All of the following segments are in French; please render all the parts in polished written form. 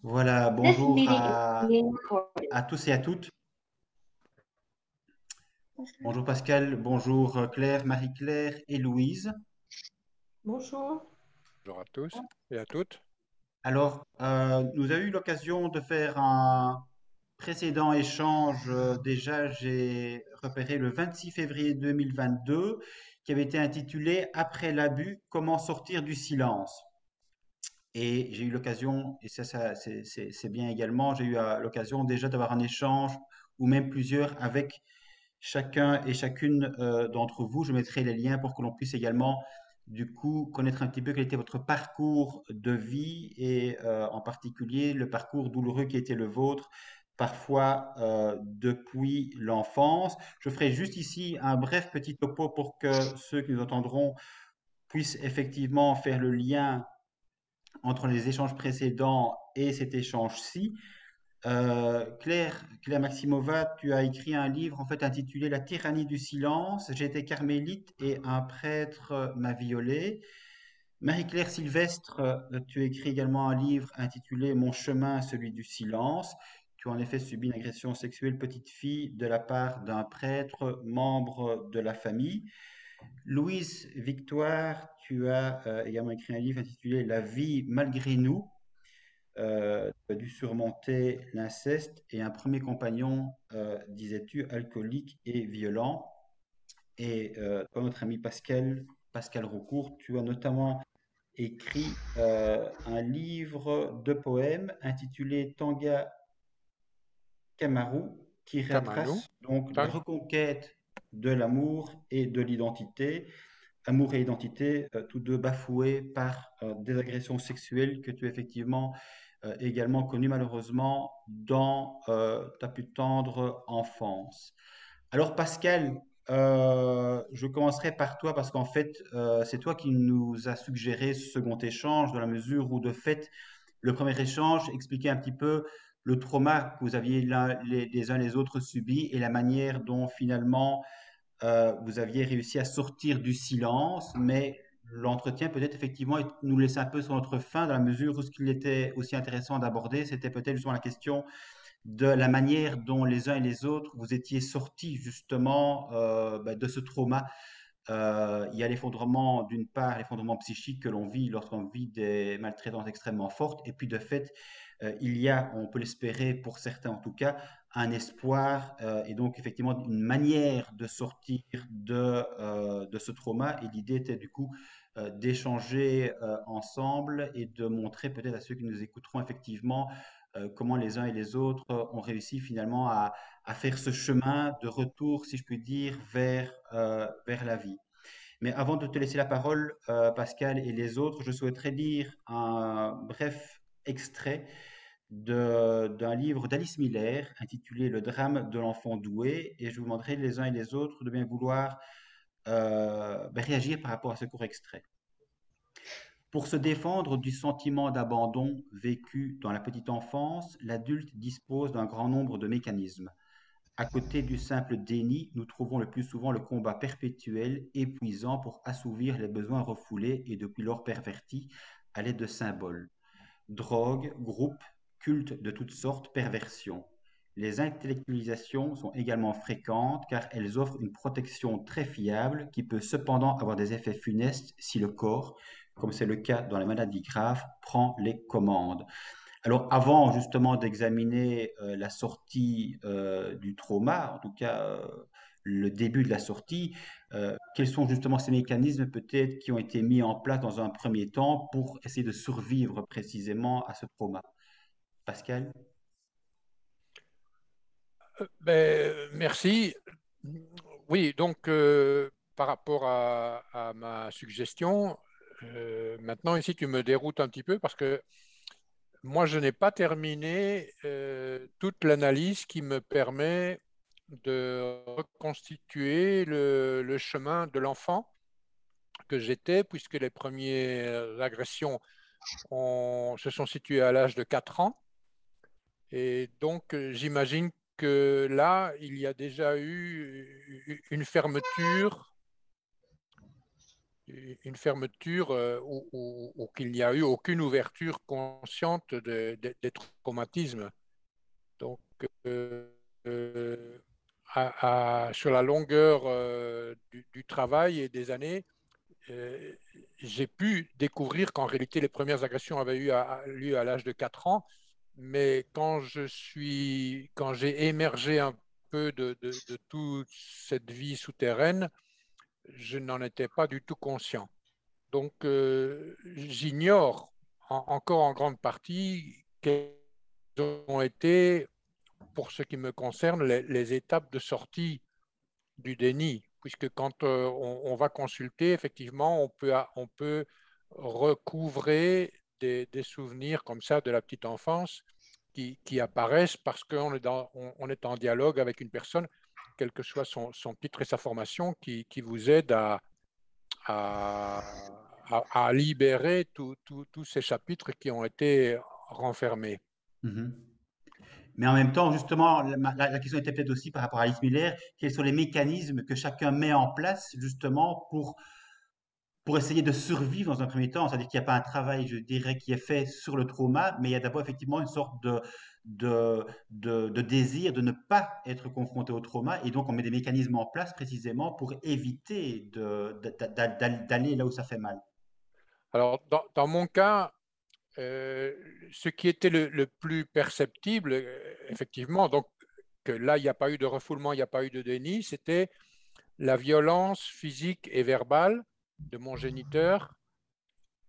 Voilà, This bonjour meeting is being recorded. à tous et à toutes. Bonjour Pascal, bonjour Claire, Marie-Claire et Louise. Bonjour. Bonjour à tous et à toutes. Alors, nous avons eu l'occasion de faire un précédent échange. Déjà, j'ai repéré le 26 février 2022 qui avait été intitulé Après l'abus, comment sortir du silence. Et j'ai eu l'occasion, et c'est bien également, j'ai eu l'occasion déjà d'avoir un échange ou même plusieurs avec chacun et chacune d'entre vous. Je mettrai les liens pour que l'on puisse également, du coup, connaître un petit peu quel était votre parcours de vie et en particulier le parcours douloureux qui était le vôtre, parfois depuis l'enfance. Je ferai juste ici un bref petit topo pour que ceux qui nous entendront puissent effectivement faire le lien entre les échanges précédents et cet échange-ci. Claire Maximova, tu as écrit un livre en fait intitulé La tyrannie du silence. J'étais carmélite et un prêtre m'a violée. Marie-Claire Sylvestre, tu as écrit également un livre intitulé Mon chemin, celui du silence. Tu as en effet subi une agression sexuelle petite fille de la part d'un prêtre, membre de la famille. Louise Victoire, tu as également écrit un livre intitulé La vie malgré nous. Tu as dû surmonter l'inceste et un premier compagnon, disais-tu, alcoolique et violent. Et toi, notre ami Pascal Roucourt, tu as notamment écrit un livre de poèmes intitulé Tanga Kamaru, qui Kamanu, retrace donc la Tang, reconquête de l'amour et de l'identité. Amour et identité, tous deux bafoués par des agressions sexuelles que tu as effectivement également connues malheureusement dans ta plus tendre enfance. Alors Pascal, je commencerai par toi parce qu'en fait, c'est toi qui nous as suggéré ce second échange dans la mesure où de fait, le premier échange expliquait un petit peu le trauma que vous aviez les uns les autres subi et la manière dont finalement vous aviez réussi à sortir du silence, mais l'entretien peut-être effectivement nous laissait un peu sur notre faim dans la mesure où ce qu'il était aussi intéressant d'aborder, c'était peut-être justement la question de la manière dont les uns et les autres vous étiez sortis justement de ce trauma. Il y a l'effondrement, d'une part, l'effondrement psychique que l'on vit lorsqu'on vit des maltraitances extrêmement fortes, et puis de fait, il y a, on peut l'espérer pour certains en tout cas, un espoir et donc effectivement une manière de sortir de ce trauma. Et l'idée était du coup d'échanger ensemble et de montrer peut-être à ceux qui nous écouteront effectivement comment les uns et les autres ont réussi finalement à faire ce chemin de retour, si je puis dire, vers la vie. Mais avant de te laisser la parole, Pascal et les autres, je souhaiterais lire un bref extrait d'un livre d'Alice Miller intitulé Le drame de l'enfant doué. Et je vous demanderai les uns et les autres de bien vouloir réagir par rapport à ce court extrait. Pour se défendre du sentiment d'abandon vécu dans la petite enfance, l'adulte dispose d'un grand nombre de mécanismes. À côté du simple déni, nous trouvons le plus souvent le combat perpétuel, épuisant pour assouvir les besoins refoulés et depuis lors pervertis à l'aide de symboles. Drogue, groupe, culte de toutes sortes, perversion. Les intellectualisations sont également fréquentes car elles offrent une protection très fiable qui peut cependant avoir des effets funestes si le corps, comme c'est le cas dans les maladies graves, prend les commandes. Alors, avant justement d'examiner la sortie du trauma, en tout cas le début de la sortie, quels sont justement ces mécanismes peut-être qui ont été mis en place dans un premier temps pour essayer de survivre précisément à ce trauma? Pascal? merci. Oui, donc par rapport à ma suggestion, maintenant ici tu me déroutes un petit peu parce que moi je n'ai pas terminé toute l'analyse qui me permet de reconstituer le chemin de l'enfant que j'étais, puisque les premières agressions se sont situées à l'âge de 4 ans. Et donc, j'imagine que là, il y a déjà eu une fermeture une fermeture ou qu'il n'y a eu aucune ouverture consciente des traumatismes. Donc, sur la longueur du travail et des années, j'ai pu découvrir qu'en réalité, les premières agressions avaient eu lieu à l'âge de 4 ans, mais quand j'ai émergé un peu de toute cette vie souterraine, je n'en étais pas du tout conscient. Donc, j'ignore encore en grande partie quelles ont été, pour ce qui me concerne, les étapes de sortie du déni, puisque quand on va consulter, effectivement, on peut recouvrer des souvenirs comme ça de la petite enfance qui apparaissent parce qu'on est, on est en dialogue avec une personne, quel que soit son titre et sa formation, qui vous aide à, à libérer tous ces chapitres qui ont été renfermés. Mhm. Mais en même temps, justement, la question était peut-être aussi par rapport à Alice Miller, quels sont les mécanismes que chacun met en place justement pour essayer de survivre dans un premier temps. C'est-à-dire qu'il n'y a pas un travail, je dirais, qui est fait sur le trauma, mais il y a d'abord effectivement une sorte de désir de ne pas être confronté au trauma. Et donc, on met des mécanismes en place précisément pour éviter d'aller là où ça fait mal. Alors, dans mon cas, ce qui était le plus perceptible, effectivement, donc que là, il n'y a pas eu de refoulement, il n'y a pas eu de déni, c'était la violence physique et verbale de mon géniteur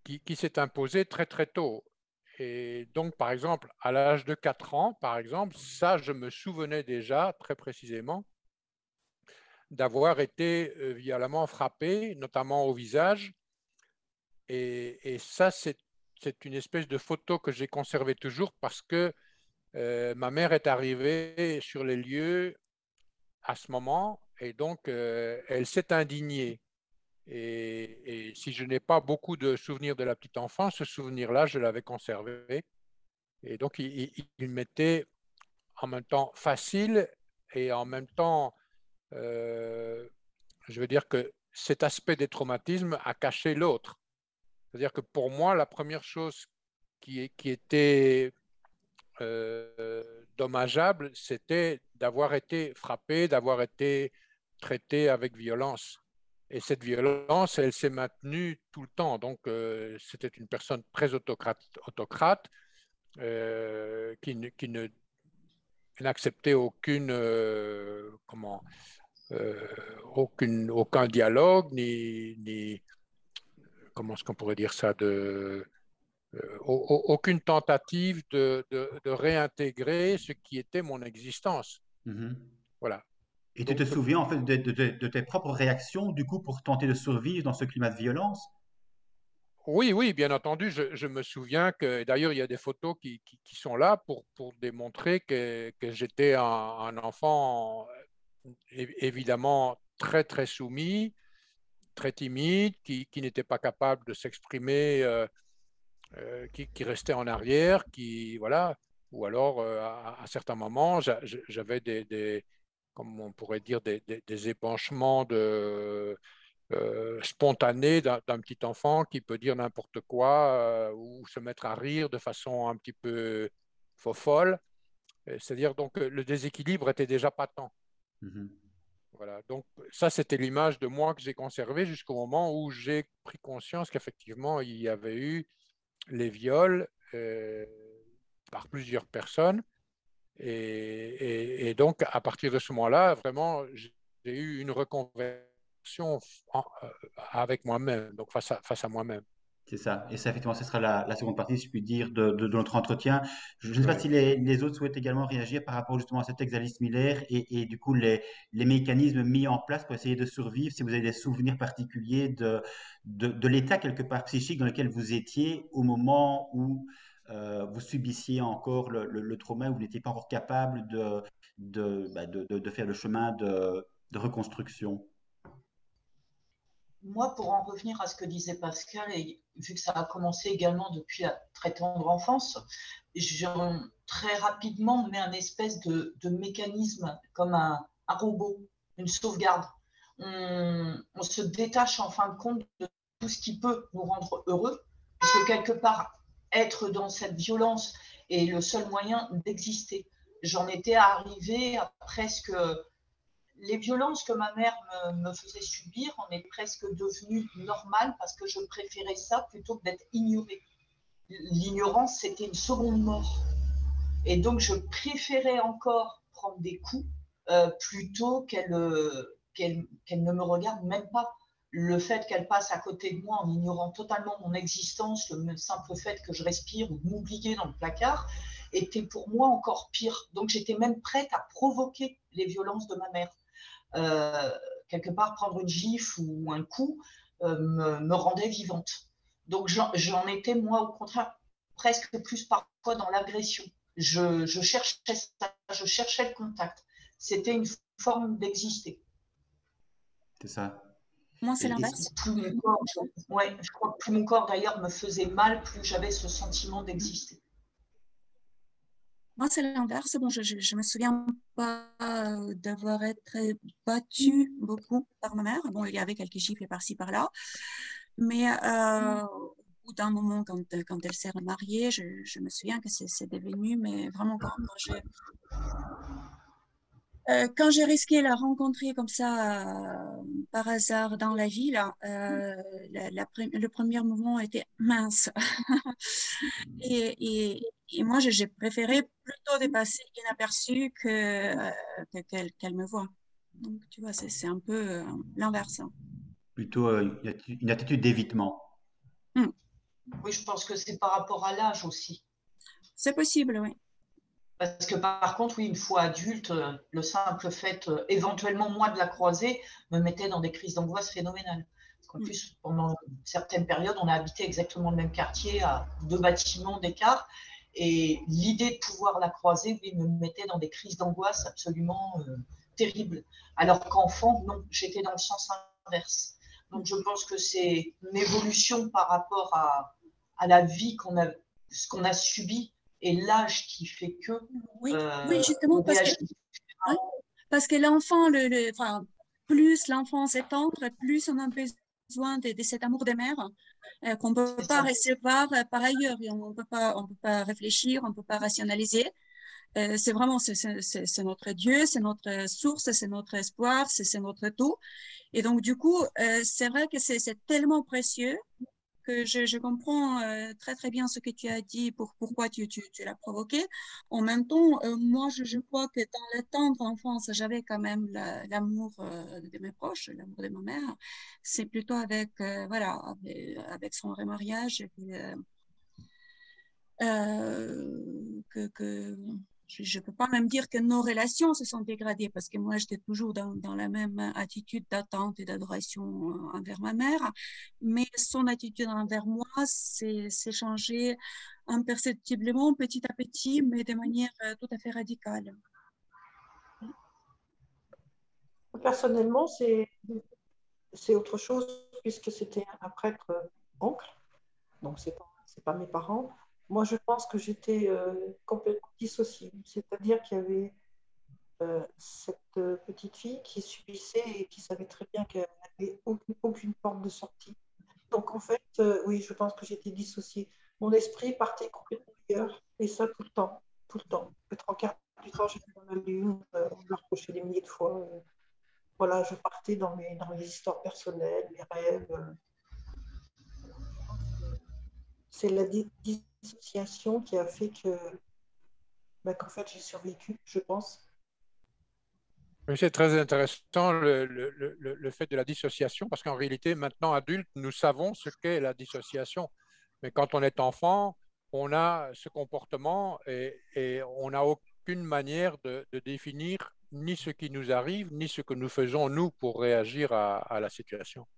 qui s'est imposée très très tôt. Et donc, par exemple, à l'âge de 4 ans, par exemple, ça, je me souvenais déjà très précisément d'avoir été violemment frappé, notamment au visage. Et ça, c'est une espèce de photo que j'ai conservée toujours parce que ma mère est arrivée sur les lieux à ce moment et donc elle s'est indignée. Et si je n'ai pas beaucoup de souvenirs de la petite enfance, ce souvenir-là, je l'avais conservé. Et donc, il m'était en même temps facile et en même temps, je veux dire que cet aspect des traumatismes a caché l'autre. C'est-à-dire que pour moi, la première chose qui était dommageable, c'était d'avoir été frappé, d'avoir été traité avec violence. Et cette violence, elle s'est maintenue tout le temps. Donc, c'était une personne très autocrate qui n'acceptait aucun dialogue, ni comment est-ce qu'on pourrait dire ça, aucune tentative de réintégrer ce qui était mon existence. Mhm. Voilà. Et tu te Donc, souviens en fait de tes propres réactions du coup pour tenter de survivre dans ce climat de violence? oui, oui, bien entendu, je me souviens que d'ailleurs, il y a des photos qui sont là pour démontrer que j'étais un enfant évidemment très, très soumis, très timide, qui n'était pas capable de s'exprimer, qui restait en arrière, voilà, ou alors à certains moments, j'avais comme on pourrait dire, des épanchements spontanés d'un petit enfant qui peut dire n'importe quoi ou se mettre à rire de façon un petit peu folle. C'est-à-dire donc le déséquilibre était déjà patent. Mhm. Voilà. Donc ça, c'était l'image de moi que j'ai conservée jusqu'au moment où j'ai pris conscience qu'effectivement, il y avait eu les viols par plusieurs personnes. Et donc, à partir de ce moment-là, vraiment, j'ai eu une reconversion avec moi-même, donc face à moi-même. C'est ça. Et ça, effectivement, ce sera la seconde partie, si je puis dire, de notre entretien. Je ne sais pas Oui. si les autres souhaitent également réagir par rapport justement à ce texte d'Alice Miller et du coup les mécanismes mis en place pour essayer de survivre, si vous avez des souvenirs particuliers de l'état quelque part psychique dans lequel vous étiez au moment où vous subissiez encore le trauma, où vous n'étiez pas encore capable de faire le chemin de reconstruction. Moi, pour en revenir à ce que disait Pascal, et vu que ça a commencé également depuis la très tendre enfance, très rapidement, on met un espèce de mécanisme comme un robot, une sauvegarde. On se détache en fin de compte tout ce qui peut nous rendre heureux, puisque quelque part, être dans cette violence est le seul moyen d'exister. J'en étais arrivée à presque... Les violences que ma mère me faisait subir en est presque devenues normales parce que je préférais ça plutôt que d'être ignorée. L'ignorance, c'était une seconde mort. Et donc, je préférais encore prendre des coups plutôt qu'elle ne me regarde même pas. Le fait qu'elle passe à côté de moi en ignorant totalement mon existence, le simple fait que je respire ou m'oublier dans le placard, était pour moi encore pire. Donc, j'étais même prête à provoquer les violences de ma mère. Quelque part, prendre une gifle ou un coup me rendait vivante. Donc, j'en étais, moi, au contraire, presque plus parfois dans l'agression. Je cherchais ça, je cherchais le contact. C'était une forme d'exister. C'est ça. Moi, c'est Et l'inverse. Plus mon corps, ouais, je crois que plus mon corps d'ailleurs me faisait mal, plus j'avais ce sentiment d'exister. Moi, c'est l'inverse. Bon, je me souviens pas d'avoir été battue beaucoup par ma mère. Bon, il y avait quelques gifles par-ci, par-là. Mais au bout d'un moment, quand elle s'est remariée, je me souviens que c'est devenu, mais vraiment, quand j'ai risqué la rencontrer comme ça par hasard dans la ville, le premier mouvement était mince. Et moi, j'ai préféré plutôt dépasser inaperçu qu'elle me voit. Donc, tu vois, c'est un peu l'inverse. plutôt une attitude d'évitement. Hmm. Oui, je pense que c'est par rapport à l'âge aussi. C'est possible, oui. Parce que par contre, oui, une fois adulte, le simple fait, éventuellement moi, de la croiser, me mettait dans des crises d'angoisse phénoménales. Parce qu'en plus, pendant certaines périodes, on a habité exactement le même quartier, à 2 bâtiments d'écart. Et l'idée de pouvoir la croiser, oui, me mettait dans des crises d'angoisse absolument terribles. Alors qu'enfant, non, j'étais dans le sens inverse. Donc je pense que c'est une évolution par rapport à la vie ce qu'on a subi et l'âge qui fait que Oui, justement, on réagit. ouais, parce que l'enfant, enfin, plus l'enfance est tendre, plus on a besoin de cet amour des mères qu'on ne peut C'est pas ça. recevoir par ailleurs. Et on peut pas réfléchir, on ne peut pas rationaliser. C'est vraiment, c'est notre Dieu, c'est notre source, c'est notre espoir, c'est notre tout. Et donc, du coup, c'est vrai que c'est tellement précieux que je comprends très, très bien ce que tu as dit, pourquoi tu l'as provoqué. En même temps, moi, je crois que dans la tendre enfance, j'avais quand même l'amour de mes proches, l'amour de ma mère. C'est plutôt avec, voilà, avec son remariage que je ne peux pas même dire que nos relations se sont dégradées parce que moi, j'étais toujours dans la même attitude d'attente et d'adoration envers ma mère. Mais son attitude envers moi s'est changée imperceptiblement, petit à petit, mais de manière tout à fait radicale. Personnellement, c'est autre chose puisque c'était un prêtre oncle, donc c'est pas mes parents. Moi, je pense que j'étais complètement dissociée, c'est-à-dire qu'il y avait cette petite fille qui subissait et qui savait très bien qu'elle n'avait aucune porte de sortie. Donc, en fait, oui, je pense que j'étais dissociée. Mon esprit partait complètement ailleurs, et ça tout le temps, tout le temps. Le trois quarts du temps, j'étais dans la lune, on me l'a reproché des milliers de fois. Voilà, je partais dans mes histoires personnelles, mes rêves. C'est la dissociation qui a fait qu'en fait, j'ai survécu, je pense. C'est très intéressant le fait de la dissociation, parce qu'en réalité, maintenant, adultes, nous savons ce qu'est la dissociation. Mais quand on est enfant, on a ce comportement et on n'a aucune manière de définir ni ce qui nous arrive, ni ce que nous faisons, nous, pour réagir à la situation.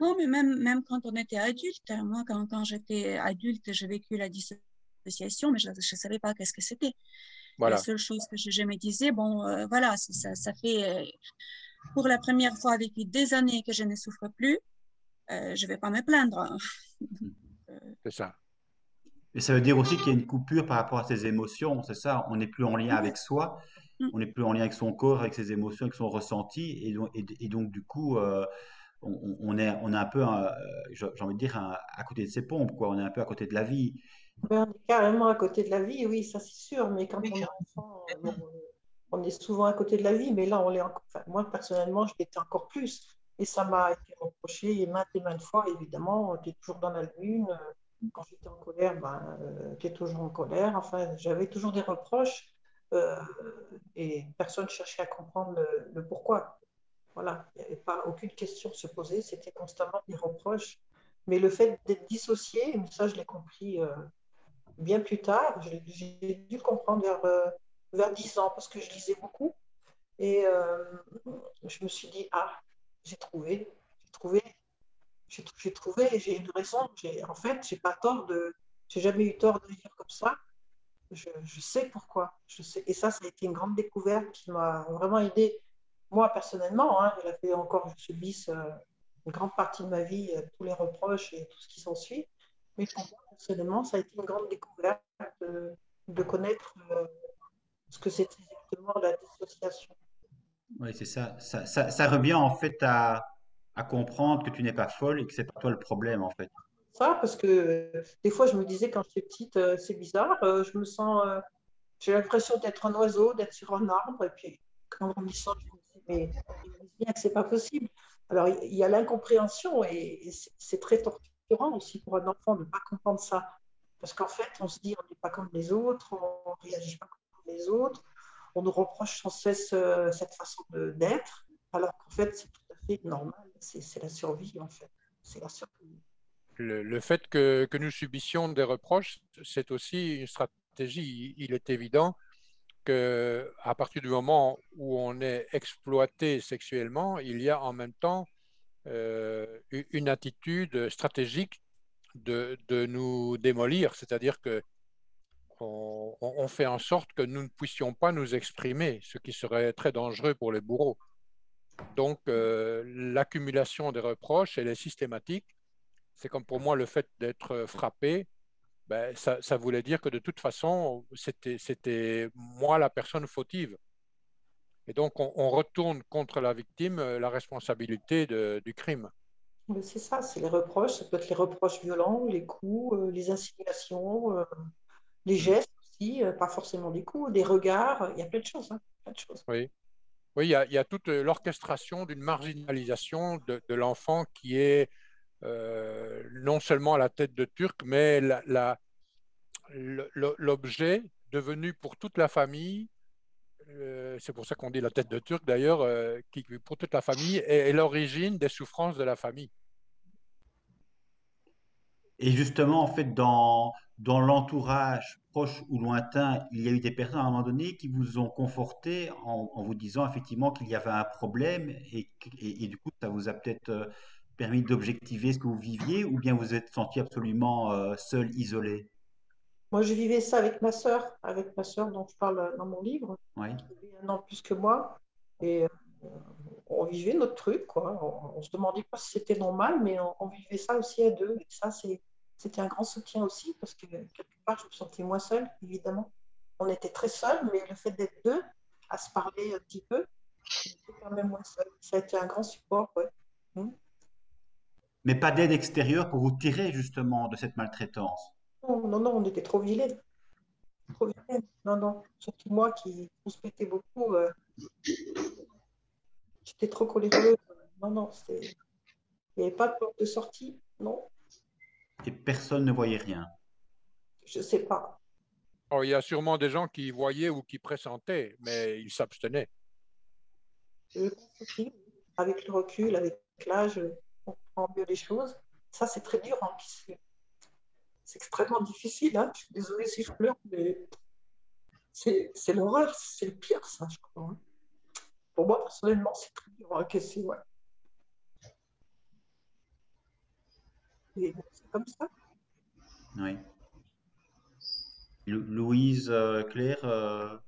Non, mais même quand on était adulte, moi, quand j'étais adulte, j'ai vécu la dissociation, mais je ne savais pas qu'est-ce que c'était. Voilà. La seule chose que je me disais, bon, voilà, ça fait pour la première fois depuis des années que je ne souffre plus, je ne vais pas me plaindre. C'est ça. Et ça veut dire aussi qu'il y a une coupure par rapport à ses émotions, c'est ça, on n'est plus en lien avec soi, on n'est plus en lien avec son corps, avec ses émotions, avec son ressenti, et donc du coup, on est un peu, j'ai envie de dire, à côté de ses pompes, quoi. On est un peu à côté de la vie. Ben, on est carrément à côté de la vie, oui, ça c'est sûr, mais quand Oui, on est enfant, bon, on est souvent à côté de la vie, mais là, on l'est encore. Enfin, moi, personnellement, je l'étais encore plus. Et ça m'a été reproché et maintes fois, évidemment, tu es toujours dans la lune. Quand j'étais en colère, ben, tu es toujours en colère. Enfin, j'avais toujours des reproches euh, et personne ne cherchait à comprendre le pourquoi. Voilà, il n'y avait pas aucune question se poser, c'était constamment des reproches. Mais le fait d'être dissocié, ça, je l'ai compris bien plus tard. J'ai dû le comprendre vers 10 ans parce que je lisais beaucoup. Et je me suis dit, ah, j'ai trouvé, j'ai trouvé, j'ai une raison. En fait, j'ai jamais eu tort de vivre comme ça. Je sais pourquoi. Je sais. Et ça a été une grande découverte qui m'a vraiment aidée, moi personnellement. Hein, il a fait encore que je subisse une grande partie de ma vie, tous les reproches et tout ce qui s'ensuit. Mais pour moi, personnellement, ça a été une grande découverte de connaître ce que c'est exactement la dissociation. Oui, c'est ça. Ça revient en fait à comprendre que tu n'es pas folle et que c'est pas toi le problème, en fait. Ça, parce que des fois, je me disais quand j'étais petite, c'est bizarre, je me sens, j'ai l'impression d'être un oiseau, d'être sur un arbre, et puis quand on me sent, je me dis, mais je me dis bien que c'est pas possible. Alors, il y a l'incompréhension et c'est très torturant aussi pour un enfant de ne pas comprendre ça. Parce qu'en fait, on se dit, on n'est pas comme les autres, on ne réagit pas comme les autres, on nous reproche sans cesse cette façon d'être, alors qu'en fait, c'est tout à fait normal, c'est la survie, en fait. C'est la survie. Le fait que nous subissions des reproches, c'est aussi une stratégie. Il est évident qu'à partir du moment où on est exploité sexuellement, il y a en même temps une attitude stratégique de nous démolir, c'est-à-dire que on fait en sorte que nous ne puissions pas nous exprimer, ce qui serait très dangereux pour les bourreaux. Donc, l'accumulation des reproches, elle est systématique. C'est comme pour moi le fait d'être frappé, ben, ça voulait dire que de toute façon, c'était moi la personne fautive. Et donc, on retourne contre la victime la responsabilité du crime. Mais c'est ça, c'est les reproches, ça peut être les reproches violents, les coups, les insinuations, les gestes aussi, pas forcément des coups, des regards, il y a plein de choses, hein, plein de choses. Oui, oui, il y a toute l'orchestration d'une marginalisation de l'enfant qui est non seulement à la tête de Turc, mais l'objet devenu pour toute la famille, c'est pour ça qu'on dit la tête de Turc d'ailleurs, qui pour toute la famille est l'origine des souffrances de la famille. Et justement, en fait, dans l'entourage proche ou lointain, il y a eu des personnes à un moment donné qui vous ont conforté en vous disant effectivement qu'il y avait un problème et du coup, ça vous a peut-être permis d'objectiver ce que vous viviez ou bien vous êtes senti absolument seul, isolé. Moi, je vivais ça avec ma sœur dont je parle dans mon livre, Oui. qui avait un an plus que moi, et on vivait notre truc, quoi. On se demandait pas si c'était normal, mais on vivait ça aussi à deux, et ça, c'était un grand soutien aussi, parce que quelque part, je me sentais moins seule, évidemment. On était très seuls, mais le fait d'être deux, à se parler un petit peu, j'étais quand même moins seule. Ça a été un grand support, ouais. Mm. Mais pas d'aide extérieure pour vous tirer justement de cette maltraitance. Non, non, non, on était trop vilaines. Trop vilaines. Non, non. Surtout moi qui rouspétais beaucoup, j'étais trop coléreuse. Non, non, il n'y avait pas de porte de sortie. Non, Et personne ne voyait rien. je ne sais pas. Alors, il y a sûrement des gens qui voyaient ou qui pressentaient, mais ils s'abstenaient. Je pense aussi, avec le recul, avec l'âge, on comprend mieux les choses. Ça, c'est très dur, hein. C'est extrêmement difficile. Hein. Je suis désolée si je pleure, mais c'est l'horreur, c'est le pire, ça, je crois. Hein. Pour moi, personnellement, c'est très dur à encaisser. Ouais. Et c'est comme ça. Oui. Louise, Claire,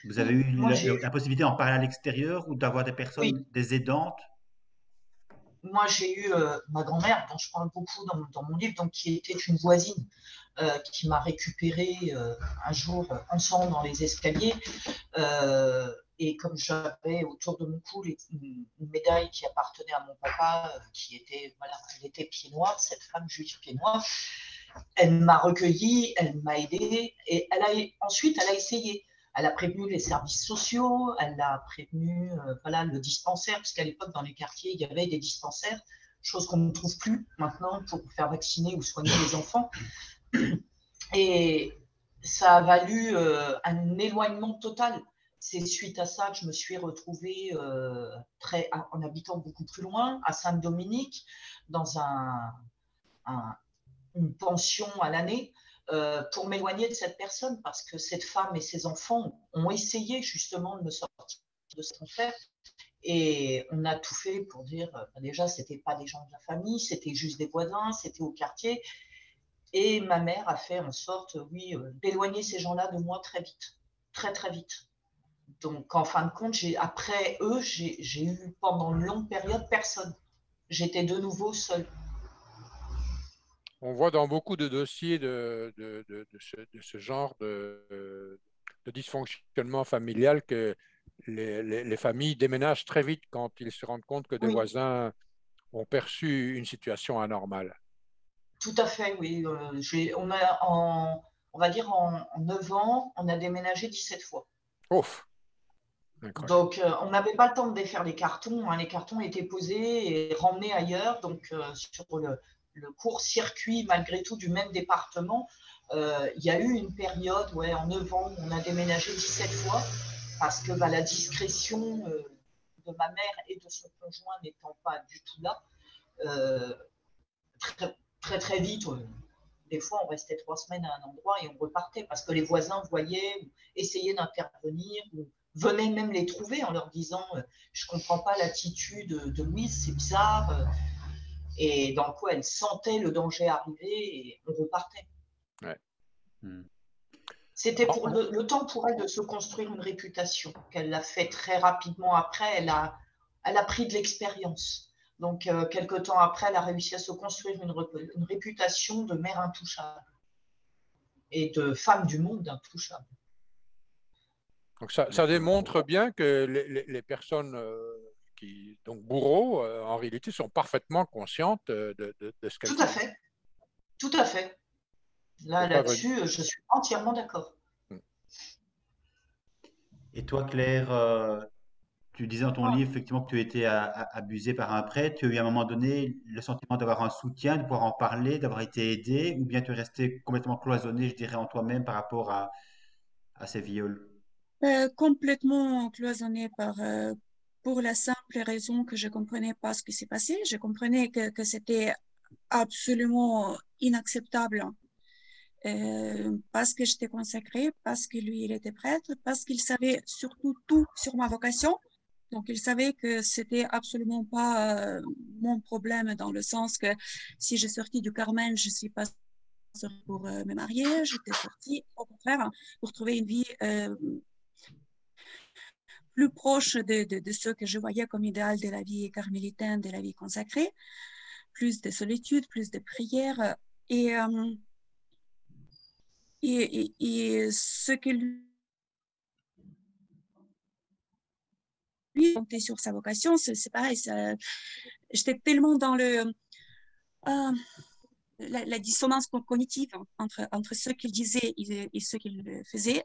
vous avez eu Moi, j'ai la possibilité d'en parler à l'extérieur ou d'avoir des oui, personnes, des aidantes? moi, j'ai eu ma grand-mère, dont je parle beaucoup dans mon livre, donc, qui était une voisine qui m'a récupérée un jour en sang dans les escaliers. Et comme j'avais autour de mon cou une médaille qui appartenait à mon papa, qui était, voilà, elle était pied noir, cette femme juive pied noir, elle m'a recueillie, elle m'a aidée, et ensuite elle a essayé. Elle a prévenu les services sociaux, elle a prévenu voilà, le dispensaire, parce qu'à l'époque, dans les quartiers, il y avait des dispensaires, chose qu'on ne trouve plus maintenant pour faire vacciner ou soigner les enfants. Et ça a valu un éloignement total. C'est suite à ça que je me suis retrouvée en habitant beaucoup plus loin, à Saint-Dominique, dans une pension à l'année, pour m'éloigner de cette personne, parce que cette femme et ses enfants ont essayé justement de me sortir de cet enfer. Et on a tout fait pour dire, déjà, ce n'était pas des gens de la famille, c'était juste des voisins, c'était au quartier. Et ma mère a fait en sorte, oui, d'éloigner ces gens-là de moi très vite, très très vite. Donc, en fin de compte, après eux, j'ai eu pendant une longue période personne. J'étais de nouveau seule. On voit dans beaucoup de dossiers de ce genre de dysfonctionnement familial que les familles déménagent très vite quand ils se rendent compte que des voisins ont perçu une situation anormale. Tout à fait, oui. On va dire en 9 ans, on a déménagé 17 fois. Ouf. Donc, on n'avait pas le temps de défaire les cartons. Hein. Les cartons étaient posés et remmenés ailleurs. Donc, sur le court-circuit, malgré tout, du même département, il y a eu une période, ouais, en 9 ans, on a déménagé 17 fois parce que la discrétion de ma mère et de son conjoint n'étant pas du tout là, très, très vite, des fois, on restait 3 semaines à un endroit et on repartait parce que les voisins voyaient, essayaient d'intervenir, venaient même les trouver en leur disant je ne comprends pas l'attitude de Louise, c'est bizarre. Et dans le coup, elle sentait le danger arriver et on repartait. Ouais. C'était pour le temps pour elle de se construire une réputation qu'elle l'a fait très rapidement après. Elle a pris de l'expérience. Donc, quelque temps après, elle a réussi à se construire une réputation de mère intouchable et de femme du monde intouchable. Donc, ça démontre bien que les personnes donc bourreaux, en réalité, sont parfaitement conscientes de ce qu'elles font. Tout à fait. Tout à fait. Là-dessus, je suis entièrement d'accord. Et toi, Claire, tu disais dans ton livre effectivement que tu étais abusée par un prêtre. Tu as eu à un moment donné le sentiment d'avoir un soutien, de pouvoir en parler, d'avoir été aidée, ou bien tu es resté complètement cloisonné, je dirais, en toi-même par rapport à ces viols? Complètement cloisonnée pour la simple raison que je comprenais pas ce qui s'est passé. Je comprenais que c'était absolument inacceptable. Parce que j'étais consacrée, parce que lui, il était prêtre, parce qu'il savait surtout tout sur ma vocation. Donc, il savait que c'était absolument pas mon problème dans le sens que si j'ai sorti du Carmel, je suis pas sortie pour me marier, j'étais sortie au contraire pour trouver une vie plus proche de ce que je voyais comme idéal de la vie carmélitaine, de la vie consacrée, plus de solitude, plus de prière. Et ce que lui comptait sur sa vocation, c'est pareil. J'étais tellement dans la dissonance cognitive entre ce qu'il disait et ce qu'il faisait,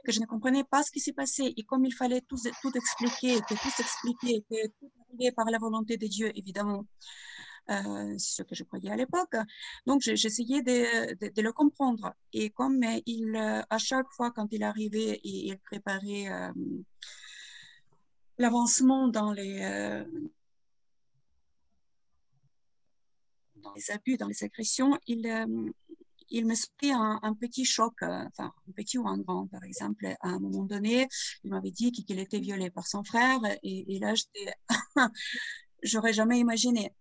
que je ne comprenais pas ce qui s'est passé. Et comme il fallait tout expliquer, que tout s'expliquait, que tout arrivait par la volonté de Dieu, évidemment, c'est ce que je croyais à l'époque. Donc, j'essayais de le comprendre. Et comme à chaque fois, quand il arrivait, il préparait l'avancement dans les abus, dans les agressions, il me sortait un petit choc, enfin un petit ou un grand, par exemple. À un moment donné, il m'avait dit qu'il était violé par son frère, et là, j'aurais jamais imaginé.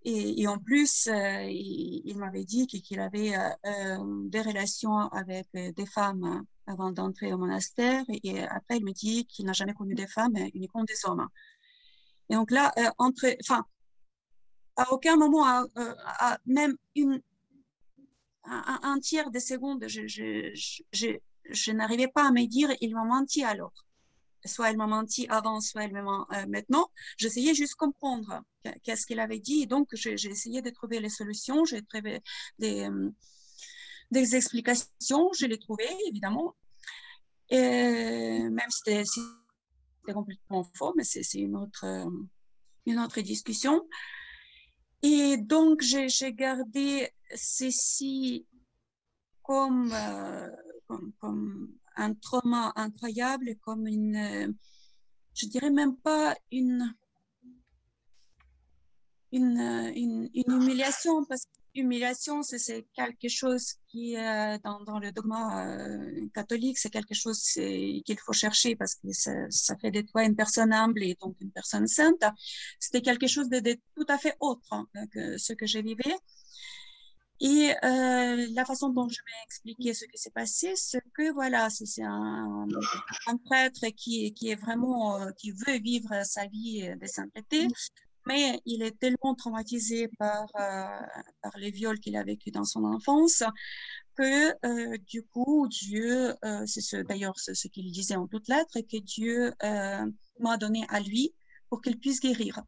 Et en plus, il m'avait dit qu'il avait des relations avec des femmes avant d'entrer au monastère, et après, il me dit qu'il n'a jamais connu des femmes, uniquement des hommes. Et donc là, à aucun moment, même un tiers de seconde, je n'arrivais pas à me dire, il m'a menti alors. soit elle m'a menti avant, soit elle me ment maintenant. J'essayais juste de comprendre qu'est-ce qu'il avait dit. Et donc, j'ai essayé de trouver les solutions, j'ai trouvé des explications, je les trouvées, évidemment. Et même si c'était complètement faux, mais c'est une autre discussion. Et donc, j'ai gardé ceci comme, comme un trauma incroyable, comme je dirais même pas une humiliation, parce qu'humiliation, c'est quelque chose qui, dans le dogma catholique, c'est quelque chose qu'il faut chercher parce que ça fait de toi une personne humble et donc une personne sainte. C'était quelque chose de tout à fait autre hein, que ce que j'ai vécu. Et la façon dont je vais expliquer ce qui s'est passé, c'est que voilà, c'est un prêtre qui est vraiment, qui veut vivre sa vie de sainteté, mais il est tellement traumatisé par les viols qu'il a vécu dans son enfance que du coup, Dieu, d'ailleurs ce qu'il disait en toutes lettres, que Dieu m'a donné à lui pour qu'il puisse guérir.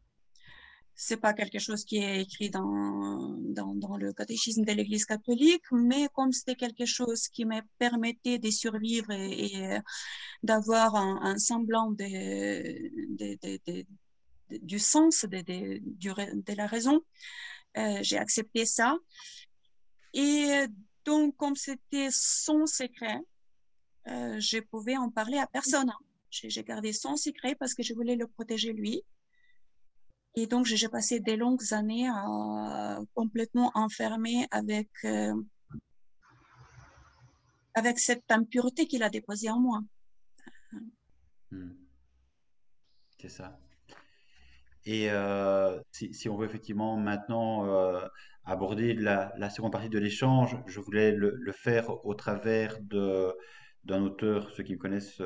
C'est pas quelque chose qui est écrit dans le catéchisme de l'Église catholique, mais comme c'était quelque chose qui me permettait de survivre et d'avoir un semblant du sens de la raison, j'ai accepté ça. Et donc, comme c'était son secret, je pouvais en parler à personne. J'ai gardé son secret parce que je voulais le protéger lui. Et donc, j'ai passé des longues années complètement enfermée avec cette impureté qu'il a déposée en moi. C'est ça. Et si on veut effectivement maintenant aborder la seconde partie de l'échange, je voulais le faire au travers d'un auteur. Ceux qui me connaissent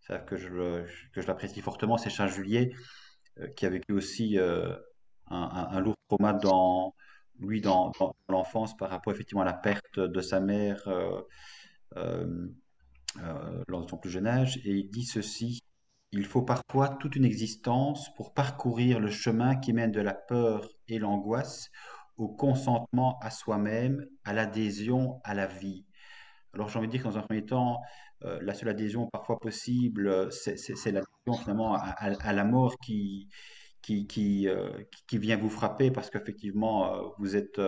savent que je l'apprécie fortement, c'est Charles Julier, qui a vécu aussi un lourd trauma dans l'enfance par rapport effectivement à la perte de sa mère euh, lors de son plus jeune âge. Et il dit ceci: il faut parfois toute une existence pour parcourir le chemin qui mène de la peur et l'angoisse au consentement à soi-même, à l'adhésion à la vie. Alors j'ai envie de dire que dans un premier temps, la seule adhésion parfois possible, c'est l'adhésion finalement à la mort qui vient vous frapper parce qu'effectivement vous êtes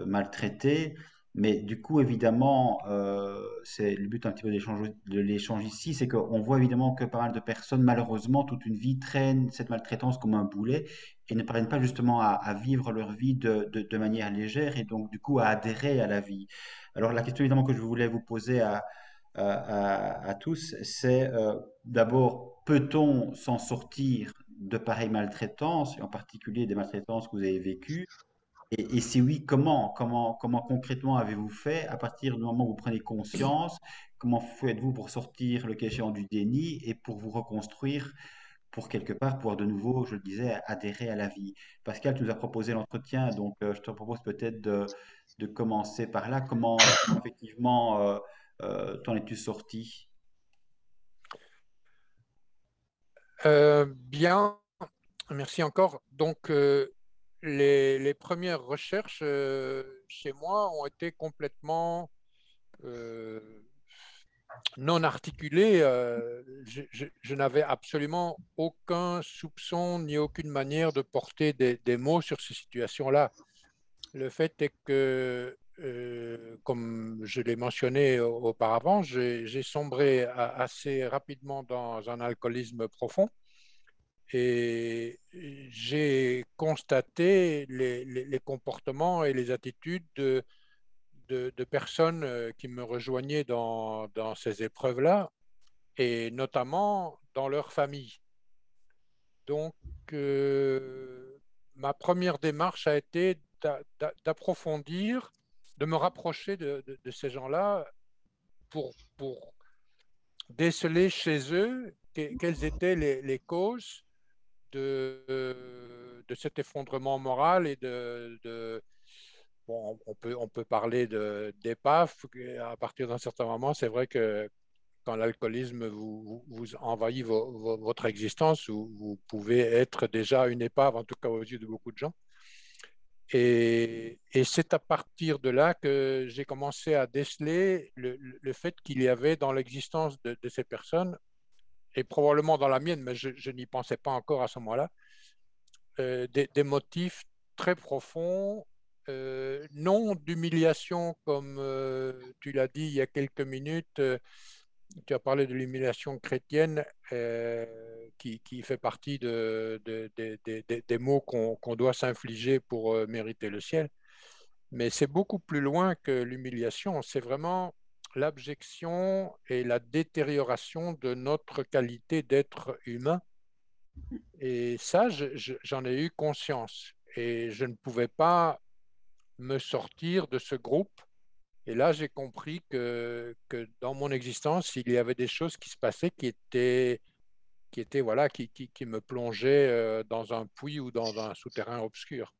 maltraité. Mais du coup, évidemment, c'est le but un petit peu de l'échange ici, c'est qu'on voit évidemment que pas mal de personnes, malheureusement, toute une vie traînent cette maltraitance comme un boulet et ne parviennent pas justement à vivre leur vie de manière légère et donc du coup à adhérer à la vie. Alors la question évidemment que je voulais vous poser à tous, c'est d'abord, peut-on s'en sortir de pareilles maltraitances, et en particulier des maltraitances que vous avez vécues? Et si oui, comment concrètement avez-vous fait à partir du moment où vous prenez conscience? Comment faites-vous pour sortir le cas échéant du déni et pour vous reconstruire, pour quelque part pouvoir de nouveau, je le disais, adhérer à la vie? Pascal, tu nous as proposé l'entretien, donc je te propose peut-être de commencer par là. Comment effectivement t'en es-tu sorti? Bien, merci encore. Donc, les premières recherches chez moi ont été complètement non articulées. Je n'avais absolument aucun soupçon ni aucune manière de porter des mots sur ces situations-là. Le fait est que, comme je l'ai mentionné auparavant, j'ai sombré assez rapidement dans un alcoolisme profond. Et j'ai constaté les comportements et les attitudes de personnes qui me rejoignaient dans ces épreuves-là, et notamment dans leur famille. Donc, ma première démarche a été d'approfondir, de me rapprocher de ces gens-là pour déceler chez eux quelles étaient les causes de cet effondrement moral et bon, on peut parler d'épave. À partir d'un certain moment, c'est vrai que quand l'alcoolisme vous envahit votre existence, vous pouvez être déjà une épave, en tout cas aux yeux de beaucoup de gens. Et c'est à partir de là que j'ai commencé à déceler le fait qu'il y avait dans l'existence de ces personnes, et probablement dans la mienne, mais je n'y pensais pas encore à ce moment-là, des motifs très profonds, non d'humiliation comme tu l'as dit il y a quelques minutes. Tu as parlé de l'humiliation chrétienne qui fait partie des maux qu'on doit s'infliger pour mériter le ciel. Mais c'est beaucoup plus loin que l'humiliation. C'est vraiment l'abjection et la détérioration de notre qualité d'être humain. Et ça, j'en ai eu conscience. Et je ne pouvais pas me sortir de ce groupe. Et là, j'ai compris que dans mon existence, il y avait des choses qui se passaient qui me plongeaient dans un puits ou dans un souterrain obscur.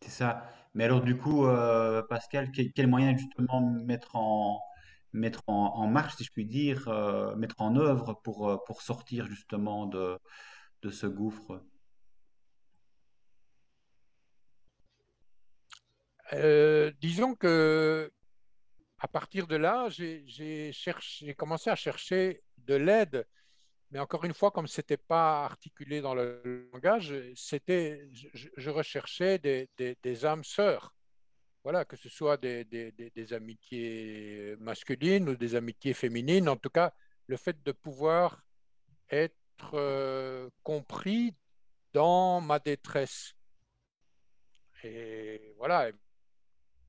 C'est ça. Mais alors du coup, Pascal, quel moyen justement mettre en marche, si je puis dire, mettre en œuvre pour sortir justement de ce gouffre? Disons que à partir de là, j'ai commencé à chercher de l'aide. Mais encore une fois, comme ce n'était pas articulé dans le langage, je recherchais des âmes sœurs. Voilà, que ce soit des amitiés masculines ou des amitiés féminines. En tout cas, le fait de pouvoir être compris dans ma détresse. Et voilà,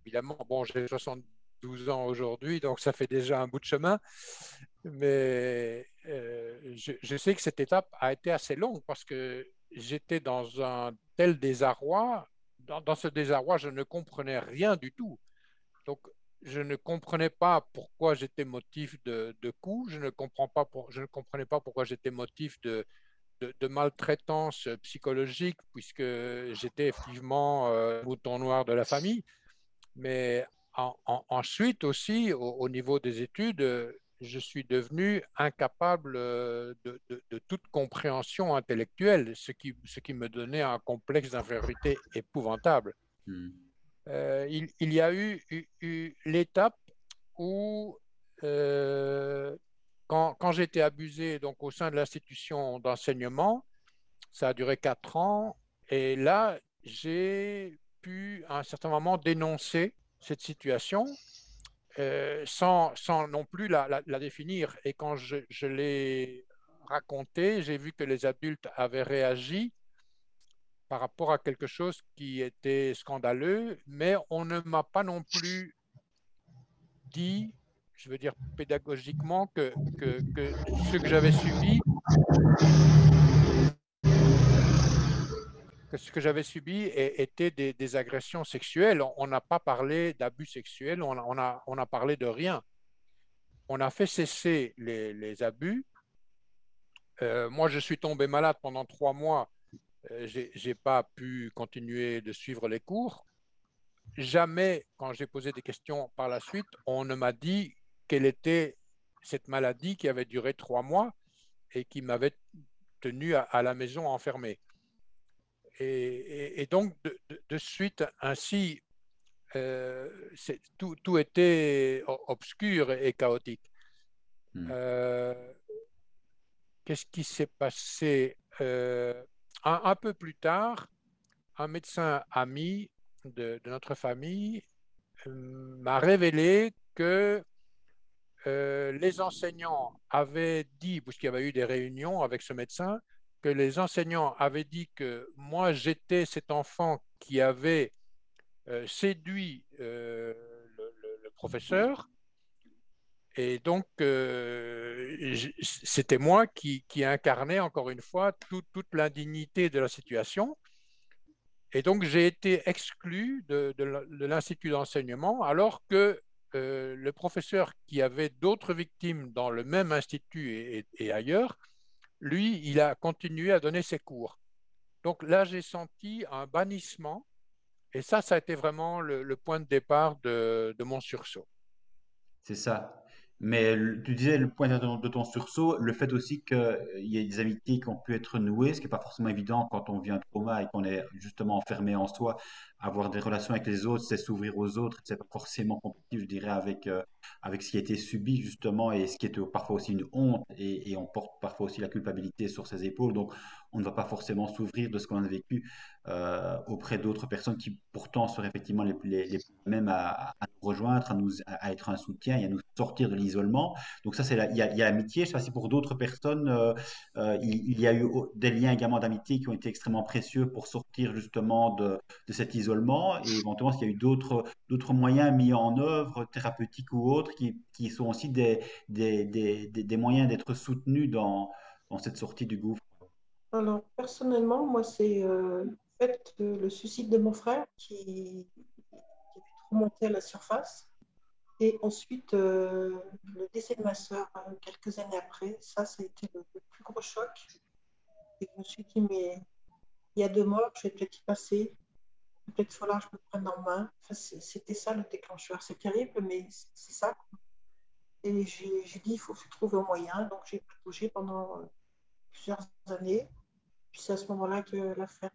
évidemment, bon, j'ai 72 ans aujourd'hui, donc ça fait déjà un bout de chemin. Mais je sais que cette étape a été assez longue parce que j'étais dans un tel désarroi. Dans ce désarroi, je ne comprenais rien du tout. Donc, je ne comprenais pas pourquoi j'étais motif de coups. Je ne comprenais pas pourquoi j'étais motif de maltraitance psychologique, puisque j'étais effectivement le mouton noir de la famille. Mais ensuite aussi, au niveau des études, je suis devenu incapable de toute compréhension intellectuelle, ce qui me donnait un complexe d'infériorité épouvantable. Hmm. Il y a eu l'étape où, quand j'ai été abusé donc, au sein de l'institution d'enseignement, ça a duré 4 ans, et là, j'ai pu à un certain moment dénoncer cette situation sans non plus la définir. Et quand je l'ai raconté, j'ai vu que les adultes avaient réagi par rapport à quelque chose qui était scandaleux, mais on ne m'a pas non plus dit, je veux dire pédagogiquement, que ce que j'avais subi, était des agressions sexuelles. On n'a pas parlé d'abus sexuels, on a parlé de rien. On a fait cesser les abus. Moi, je suis tombé malade pendant 3 mois. Je n'ai pas pu continuer de suivre les cours. Jamais, quand j'ai posé des questions par la suite, on ne m'a dit quelle était cette maladie qui avait duré 3 mois et qui m'avait tenu à la maison enfermé. Et donc, de suite, ainsi, tout était obscur et chaotique. Qu'est-ce qui s'est passé un peu plus tard, un médecin ami de notre famille m'a révélé que les enseignants avaient dit, puisqu'il y avait eu des réunions avec ce médecin, que les enseignants avaient dit que moi, j'étais cet enfant qui avait séduit le professeur. Et donc, c'était moi qui incarnais, encore une fois, toute l'indignité de la situation. Et donc, j'ai été exclu de l'institut d'enseignement, alors que le professeur qui avait d'autres victimes dans le même institut et ailleurs, lui, il a continué à donner ses cours. Donc là, j'ai senti un bannissement, et ça a été vraiment le point de départ de mon sursaut. C'est ça. Mais tu disais le point de ton sursaut, le fait aussi qu'il y ait des amitiés qui ont pu être nouées, ce qui n'est pas forcément évident quand on vit un trauma et qu'on est justement enfermé en soi, avoir des relations avec les autres, c'est s'ouvrir aux autres, c'est pas forcément compatible, je dirais, avec ce qui a été subi justement et ce qui est parfois aussi une honte et on porte parfois aussi la culpabilité sur ses épaules, donc on ne va pas forcément s'ouvrir de ce qu'on a vécu auprès d'autres personnes qui pourtant seraient effectivement les plus à même à nous rejoindre, à être un soutien et à nous sortir de l'isolement. Donc ça, il y a l'amitié. Je sais pas si pour d'autres personnes, il y a eu des liens également d'amitié qui ont été extrêmement précieux pour sortir justement de cet isolement et éventuellement s'il y a eu d'autres moyens mis en œuvre, thérapeutiques ou autres, qui sont aussi des moyens d'être soutenus dans cette sortie du gouffre. Alors, personnellement, moi, c'est en fait le suicide de mon frère qui a fait remonter à la surface. Et ensuite, le décès de ma sœur, quelques années après, ça a été le plus gros choc. Et je me suis dit, mais il y a 2 mois, je vais peut-être y passer. Peut-être qu'il faudra que je me prenne en main. Enfin, c'était ça le déclencheur. C'est terrible, mais c'est ça. Et j'ai dit, il faut que je trouve un moyen. Donc, j'ai bougé pendant plusieurs années. Puis c'est à ce moment-là que l'affaire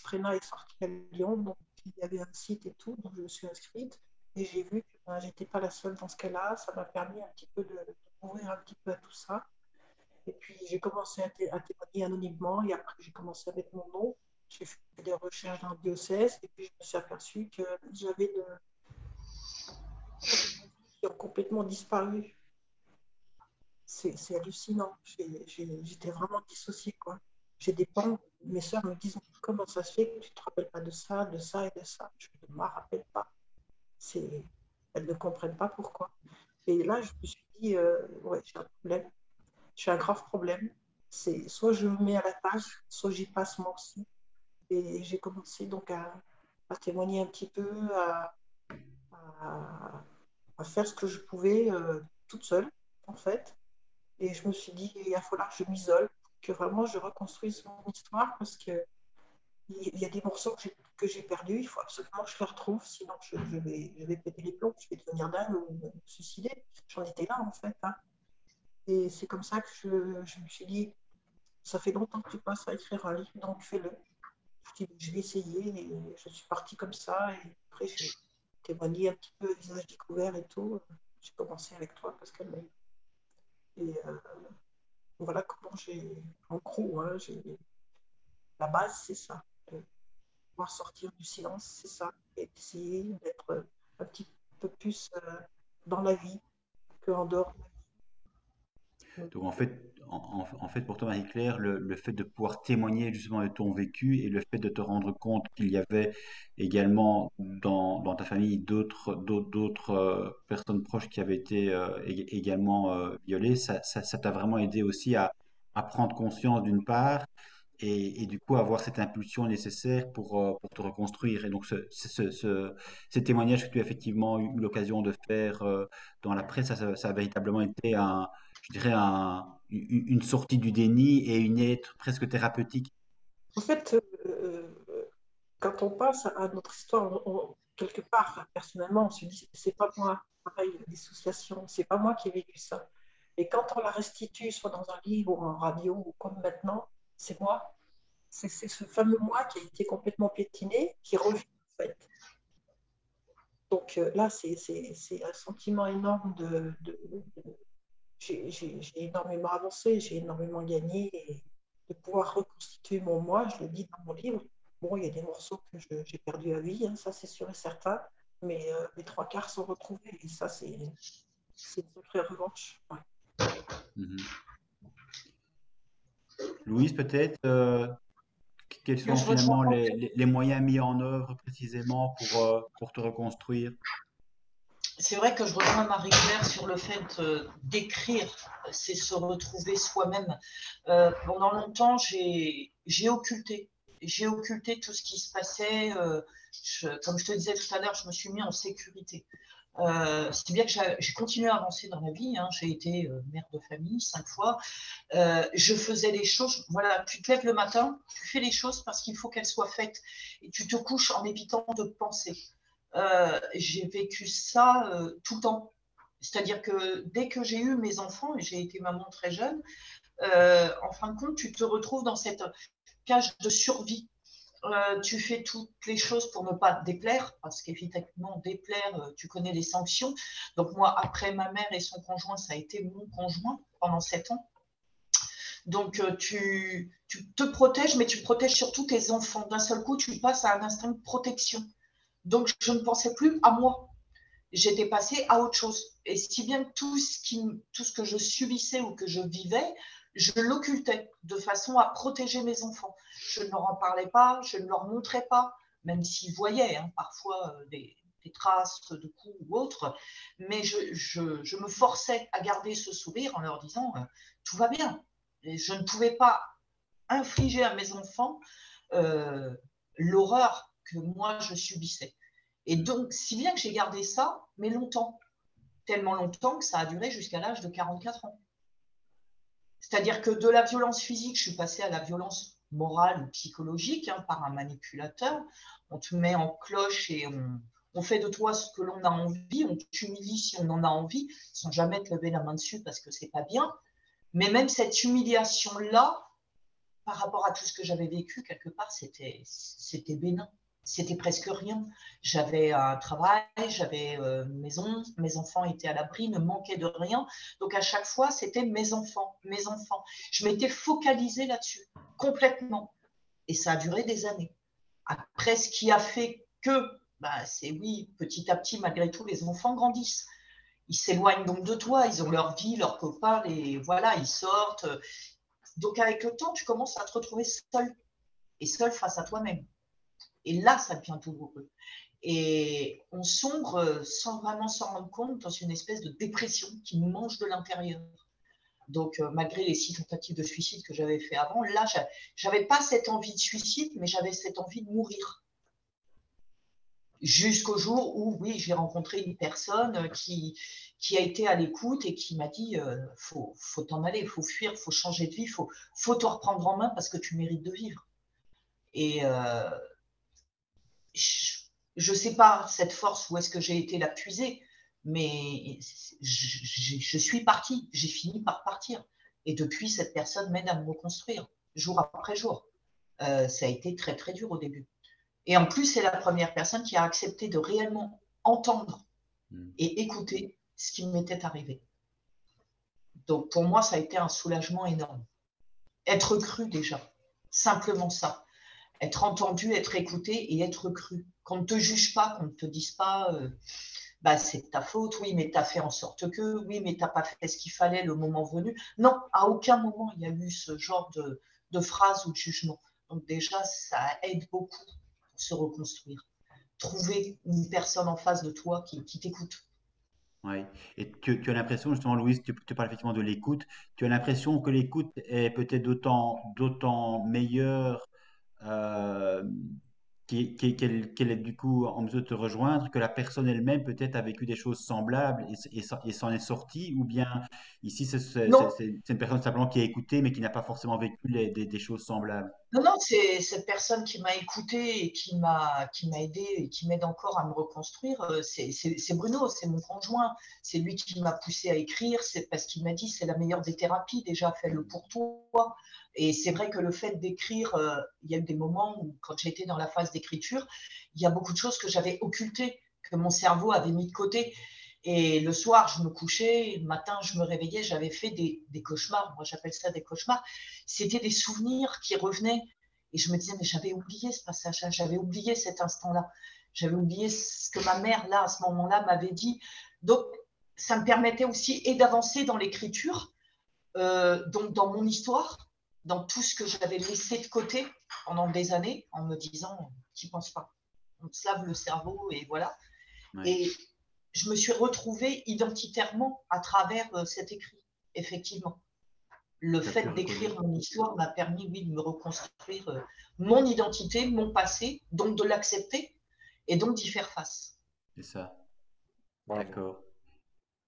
Prena est sortie à Lyon. Donc, il y avait un site et tout. Donc, je me suis inscrite. Et j'ai vu que je n'étais pas la seule dans ce cas-là. Ça m'a permis un petit peu de m'ouvrir un petit peu à tout ça. Et puis, j'ai commencé à témoigner anonymement. Et après, j'ai commencé à mettre mon nom. J'ai fait des recherches dans le diocèse. Et puis, je me suis aperçue que j'avais qui ont complètement disparu. C'est hallucinant. J'étais vraiment dissociée, quoi. J'ai des pans, mes sœurs me disent comment ça se fait que tu ne te rappelles pas de ça et de ça. Je ne me rappelle pas. Elles ne comprennent pas pourquoi. Et là, je me suis dit, ouais, j'ai un problème. J'ai un grave problème. C'est soit je me mets à la tâche, soit j'y passe moi aussi. Et j'ai commencé donc à témoigner un petit peu, à, à faire ce que je pouvais toute seule, en fait. Et je me suis dit, il va falloir que je m'isole, que vraiment je reconstruise mon histoire parce qu'il y a des morceaux que j'ai perdus. Il faut absolument que je les retrouve, sinon je vais péter les plombs, je vais devenir dingue ou me suicider. J'en étais là, en fait. Hein. Et c'est comme ça que je me suis dit, ça fait longtemps que tu passes à écrire un livre, donc fais-le. Je vais essayer et je suis partie comme ça. Et après, j'ai témoigné un petit peu, visage découvert et tout. J'ai commencé avec toi, Pascal. Et voilà comment en gros, hein, la base, c'est ça. Pouvoir sortir du silence, c'est ça. Et essayer d'être un petit peu plus dans la vie qu'en dehors. Donc en fait, pour toi, Marie-Claire, le fait de pouvoir témoigner justement de ton vécu et le fait de te rendre compte qu'il y avait également dans ta famille d'autres personnes proches qui avaient été également violées, ça t'a vraiment aidé aussi à prendre conscience d'une part et du coup avoir cette impulsion nécessaire pour te reconstruire. Et donc ces témoignages que tu as effectivement eu l'occasion de faire dans la presse, ça a véritablement été je dirais une sortie du déni et une aide presque thérapeutique. En fait, quand on passe à notre histoire, quelque part, personnellement, on se dit, c'est pas moi. Pareil, la dissociation, c'est pas moi qui ai vécu ça. Et quand on la restitue, soit dans un livre ou en radio, ou comme maintenant, c'est moi. C'est ce fameux moi qui a été complètement piétiné, qui revient en fait. Donc là, c'est un sentiment énorme j'ai énormément avancé, j'ai énormément gagné et de pouvoir reconstituer mon moi, je le dis dans mon livre. Bon, il y a des morceaux que j'ai perdus à vie, hein, ça c'est sûr et certain, mais les 3 quarts sont retrouvés et ça c'est une sacrée revanche. Ouais. Mhm. Louise, peut-être, quels sont Je rejoins. finalement les moyens mis en œuvre précisément pour te reconstruire? C'est vrai que je rejoins Marie-Claire sur le fait d'écrire, c'est se retrouver soi-même. Pendant longtemps, j'ai occulté. J'ai occulté tout ce qui se passait. Comme je te disais tout à l'heure, je me suis mis en sécurité. C'est bien que j'ai continué à avancer dans la vie. Hein. J'ai été mère de famille 5 fois. Je faisais les choses. Voilà, tu te lèves le matin, tu fais les choses parce qu'il faut qu'elles soient faites. Et tu te couches en évitant de penser. J'ai vécu ça tout le temps. C'est-à-dire que dès que j'ai eu mes enfants, et j'ai été maman très jeune, en fin de compte, tu te retrouves dans cette cage de survie. Tu fais toutes les choses pour ne pas déplaire, parce qu'effectivement, déplaire, tu connais les sanctions. Donc moi, après ma mère et son conjoint, ça a été mon conjoint pendant 7 ans. Donc tu te protèges, mais tu protèges surtout tes enfants. D'un seul coup, tu passes à un instinct de protection. Donc je ne pensais plus à moi. J'étais passée à autre chose. Et si bien tout ce que je subissais ou que je vivais, je l'occultais de façon à protéger mes enfants. Je ne leur en parlais pas, je ne leur montrais pas, même s'ils voyaient parfois des traces de coups ou autres, mais je me forçais à garder ce sourire en leur disant tout va bien. Et je ne pouvais pas infliger à mes enfants l'horreur que moi je subissais. Et donc, si bien que j'ai gardé ça, mais longtemps, tellement longtemps que ça a duré jusqu'à l'âge de 44 ans. C'est-à-dire que de la violence physique, je suis passée à la violence morale ou psychologique par un manipulateur. On te met en cloche et on fait de toi ce que l'on a envie, on t'humilie si on en a envie, sans jamais te lever la main dessus parce que c'est pas bien. Mais même cette humiliation-là, par rapport à tout ce que j'avais vécu, quelque part, c'était bénin. C'était presque rien. J'avais un travail, j'avais maison, mes enfants étaient à l'abri, ne manquaient de rien. Donc à chaque fois, c'était mes enfants, mes enfants. Je m'étais focalisée là-dessus, complètement. Et ça a duré des années. Après, ce qui a fait que, c'est oui, petit à petit, malgré tout, les enfants grandissent. Ils s'éloignent donc de toi, ils ont leur vie, leurs copains, voilà, ils sortent. Donc avec le temps, tu commences à te retrouver seul, et seul face à toi-même. Et là, ça devient douloureux. Et on sombre sans vraiment s'en rendre compte dans une espèce de dépression qui nous mange de l'intérieur. Donc, malgré les 6 tentatives de suicide que j'avais fait avant, là, j'avais pas cette envie de suicide, mais j'avais cette envie de mourir. Jusqu'au jour où, oui, j'ai rencontré une personne qui a été à l'écoute et qui m'a dit faut t'en aller, faut fuir, faut changer de vie, faut te reprendre en main parce que tu mérites de vivre. Et je ne sais pas cette force où est-ce que j'ai été la puiser, mais je suis partie, j'ai fini par partir. Et depuis, cette personne m'aide à me reconstruire, jour après jour. Ça a été très, très dur au début. Et en plus, c'est la première personne qui a accepté de réellement entendre et écouter ce qui m'était arrivé. Donc, pour moi, ça a été un soulagement énorme. Être cru déjà, simplement ça. Être entendu, être écouté et être cru. Qu'on ne te juge pas, qu'on ne te dise pas c'est de ta faute, oui, mais tu as fait en sorte que, oui, mais tu n'as pas fait ce qu'il fallait le moment venu. Non, à aucun moment il y a eu ce genre de phrase ou de jugement. Donc déjà, ça aide beaucoup pour se reconstruire. Trouver une personne en face de toi qui t'écoute. Oui. Et tu as l'impression, justement, Louise, tu parles effectivement de l'écoute. Tu as l'impression que l'écoute est peut-être d'autant meilleure euh, qu'elle est du coup en mesure de te rejoindre, que la personne elle-même peut-être a vécu des choses semblables et s'en est sortie, ou bien ici Non, c'est une personne simplement qui a écouté mais qui n'a pas forcément vécu des choses semblables. non, c'est cette personne qui m'a écouté et qui m'a aidé et qui m'aide encore à me reconstruire. C'est Bruno, c'est mon conjoint. C'est lui qui m'a poussé à écrire. C'est parce qu'il m'a dit c'est la meilleure des thérapies. Déjà, fais-le pour toi. Et c'est vrai que le fait d'écrire, il y a eu des moments où, quand j'étais dans la phase d'écriture, il y a beaucoup de choses que j'avais occultées, que mon cerveau avait mis de côté. Et le soir, je me couchais, le matin, je me réveillais, j'avais fait des cauchemars. Moi, j'appelle ça des cauchemars. C'était des souvenirs qui revenaient. Et je me disais, mais j'avais oublié ce passage-là, j'avais oublié cet instant-là. J'avais oublié ce que ma mère, là, à ce moment-là, m'avait dit. Donc, ça me permettait aussi et d'avancer dans l'écriture, donc dans mon histoire, dans tout ce que j'avais laissé de côté pendant des années, en me disant, tu n'y penses pas. On te lave le cerveau et voilà. Ouais. Et je me suis retrouvée identitairement à travers cet écrit, effectivement. Le Tu as fait pu reconnaître. d'écrire mon histoire m'a permis, oui, de me reconstruire mon identité, mon passé, donc de l'accepter et donc d'y faire face. C'est ça. Bravo. D'accord.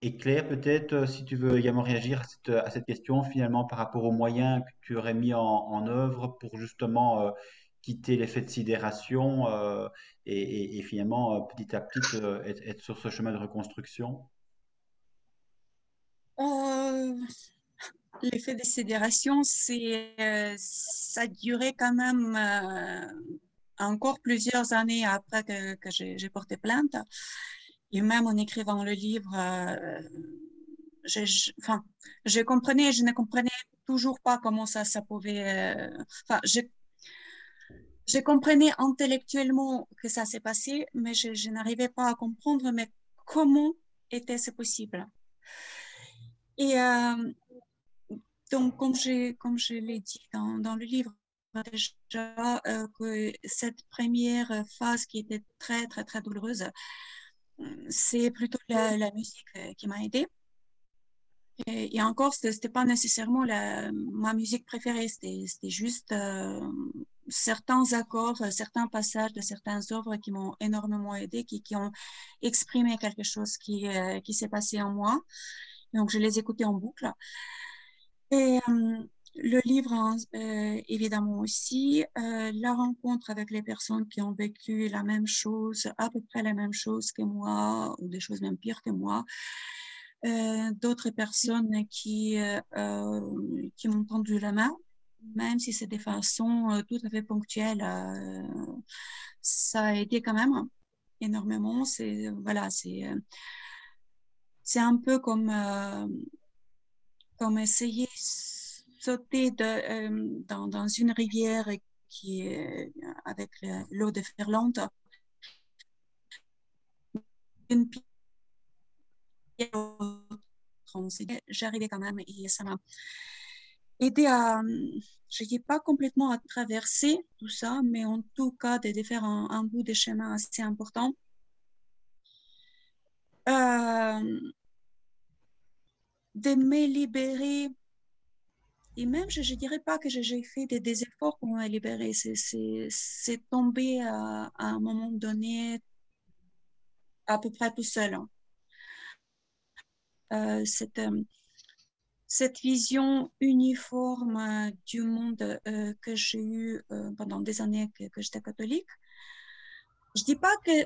Et Claire, peut-être, si tu veux également réagir à cette question, finalement, par rapport aux moyens que tu aurais mis en œuvre pour justement quitter l'effet de sidération et finalement, petit à petit, être sur ce chemin de reconstruction. l'effet de sidération, ça durait quand même encore plusieurs années après que j'ai porté plainte. Et même en écrivant le livre, enfin, je ne comprenais toujours pas comment ça pouvait. Enfin, je comprenais intellectuellement que ça s'est passé, mais je n'arrivais pas à comprendre, mais comment était-ce possible? Et donc, comme je l'ai dit dans le livre, déjà, que cette première phase qui était très, très, très douloureuse, c'est plutôt la musique qui m'a aidée. Et encore, ce n'était pas nécessairement ma musique préférée, c'était juste certains accords, certains passages de certaines œuvres qui m'ont énormément aidée, qui ont exprimé quelque chose qui s'est passé en moi. Donc, je les écoutais en boucle. Et le livre, évidemment aussi, la rencontre avec les personnes qui ont vécu la même chose, à peu près la même chose que moi, ou des choses même pires que moi. D'autres personnes qui m'ont tendu la main, même si c'est de façon tout à fait ponctuelle. Ça a aidé quand même énormément. Voilà, c'est un peu comme essayer de sauter dans une rivière qui est avec l'eau déferlante. Une pierre, j'arrivais quand même et ça m'a aidé à, je ne dis pas complètement à traverser tout ça, mais en tout cas de faire un bout de chemin assez important. De me libérer. Et même, je ne dirais pas que j'ai fait des efforts pour me libérer. C'est tombé à un moment donné à peu près tout seul. Cette vision uniforme du monde que j'ai eue pendant des années que j'étais catholique. Je ne dis pas que,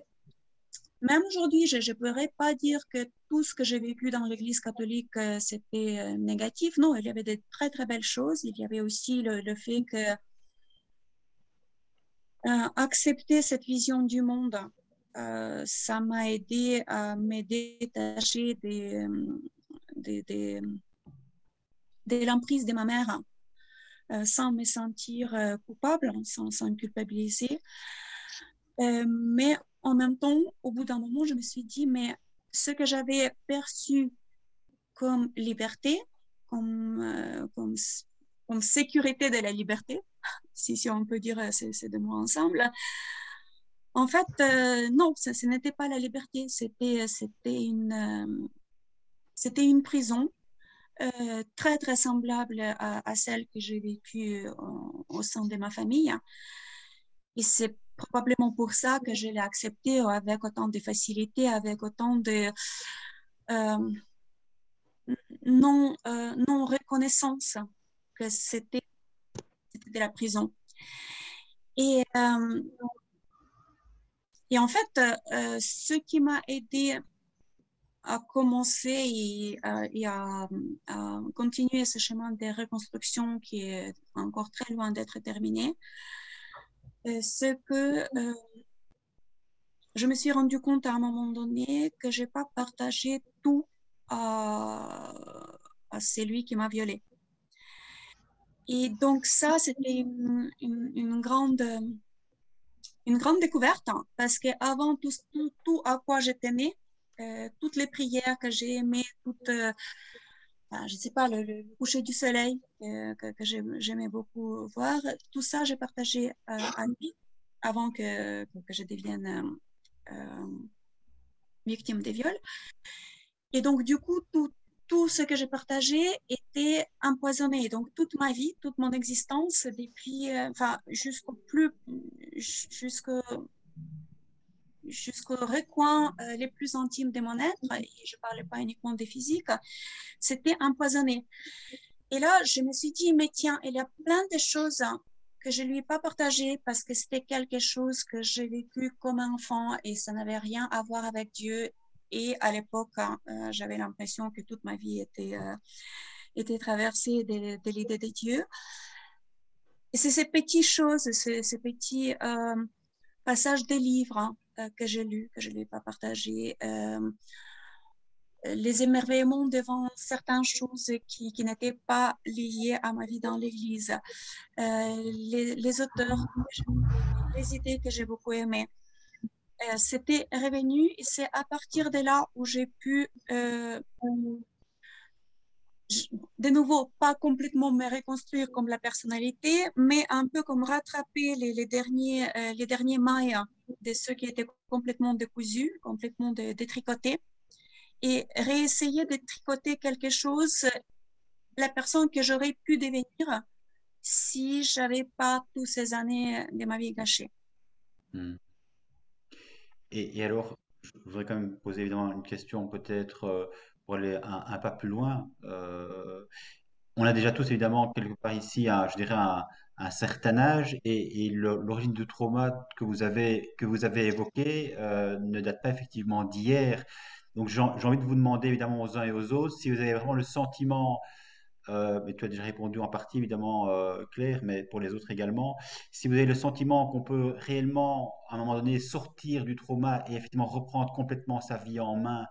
même aujourd'hui, je ne pourrais pas dire que tout ce que j'ai vécu dans l'Église catholique, c'était négatif. Non, il y avait de très, très belles choses. Il y avait aussi le fait que accepter cette vision du monde, ça m'a aidé à me détacher de l'emprise de ma mère, sans me sentir coupable, sans culpabiliser. Mais en même temps, au bout d'un moment, je me suis dit, mais ce que j'avais perçu comme liberté, comme sécurité de la liberté, si on peut dire ces deux mots ensemble, en fait, non, ce n'était pas la liberté, c'était une prison très, très semblable à celle que j'ai vécue au sein de ma famille. Et c'est probablement pour ça que je l'ai accepté avec autant de facilité, avec autant de non-reconnaissance que c'était de la prison. Et en fait, ce qui m'a aidé à commencer et à continuer ce chemin de reconstruction qui est encore très loin d'être terminé, c'est que je me suis rendu compte à un moment donné que je n'ai pas partagé tout à celui qui m'a violée. Et donc ça, c'était une grande découverte, hein, parce qu'avant tout à quoi je tenais, toutes les prières que j'ai aimées, je ne sais pas, le coucher du soleil que j'aimais beaucoup voir, tout ça, j'ai partagé à lui avant que je devienne victime des viols. Et donc, du coup, tout ce que j'ai partagé était empoisonné. Donc, toute ma vie, toute mon existence, depuis, jusqu'aux recoins les plus intimes de mon être, et je ne parlais pas uniquement des physiques, c'était empoisonné. Et là, je me suis dit, mais tiens, il y a plein de choses que je ne lui ai pas partagées parce que c'était quelque chose que j'ai vécu comme enfant et ça n'avait rien à voir avec Dieu. Et à l'époque, j'avais l'impression que toute ma vie était été traversée de l'idée de Dieu. Et c'est ces petites choses, ces petits passages des livres que j'ai lus, que je ne l'ai pas partagés, les émerveillements devant certaines choses qui n'étaient pas liées à ma vie dans l'Église, les auteurs, les idées que j'ai beaucoup aimées. C'était revenu et c'est à partir de là où j'ai pu de nouveau, pas complètement me reconstruire comme la personnalité, mais un peu comme rattraper les derniers mailles de ceux qui étaient complètement décousus, complètement détricotés, et réessayer de tricoter quelque chose, la personne que j'aurais pu devenir si je n'avais pas toutes ces années de ma vie gâchée. Hmm. Et alors, je voudrais quand même poser évidemment une question peut-être pour aller un pas plus loin. On a déjà tous évidemment quelque part ici, je dirais, un certain âge et l'origine du trauma que vous avez évoqué ne date pas effectivement d'hier. Donc j'ai envie de vous demander évidemment aux uns et aux autres si vous avez vraiment le sentiment, mais tu as déjà répondu en partie évidemment Claire, mais pour les autres également, si vous avez le sentiment qu'on peut réellement à un moment donné sortir du trauma et effectivement reprendre complètement sa vie en main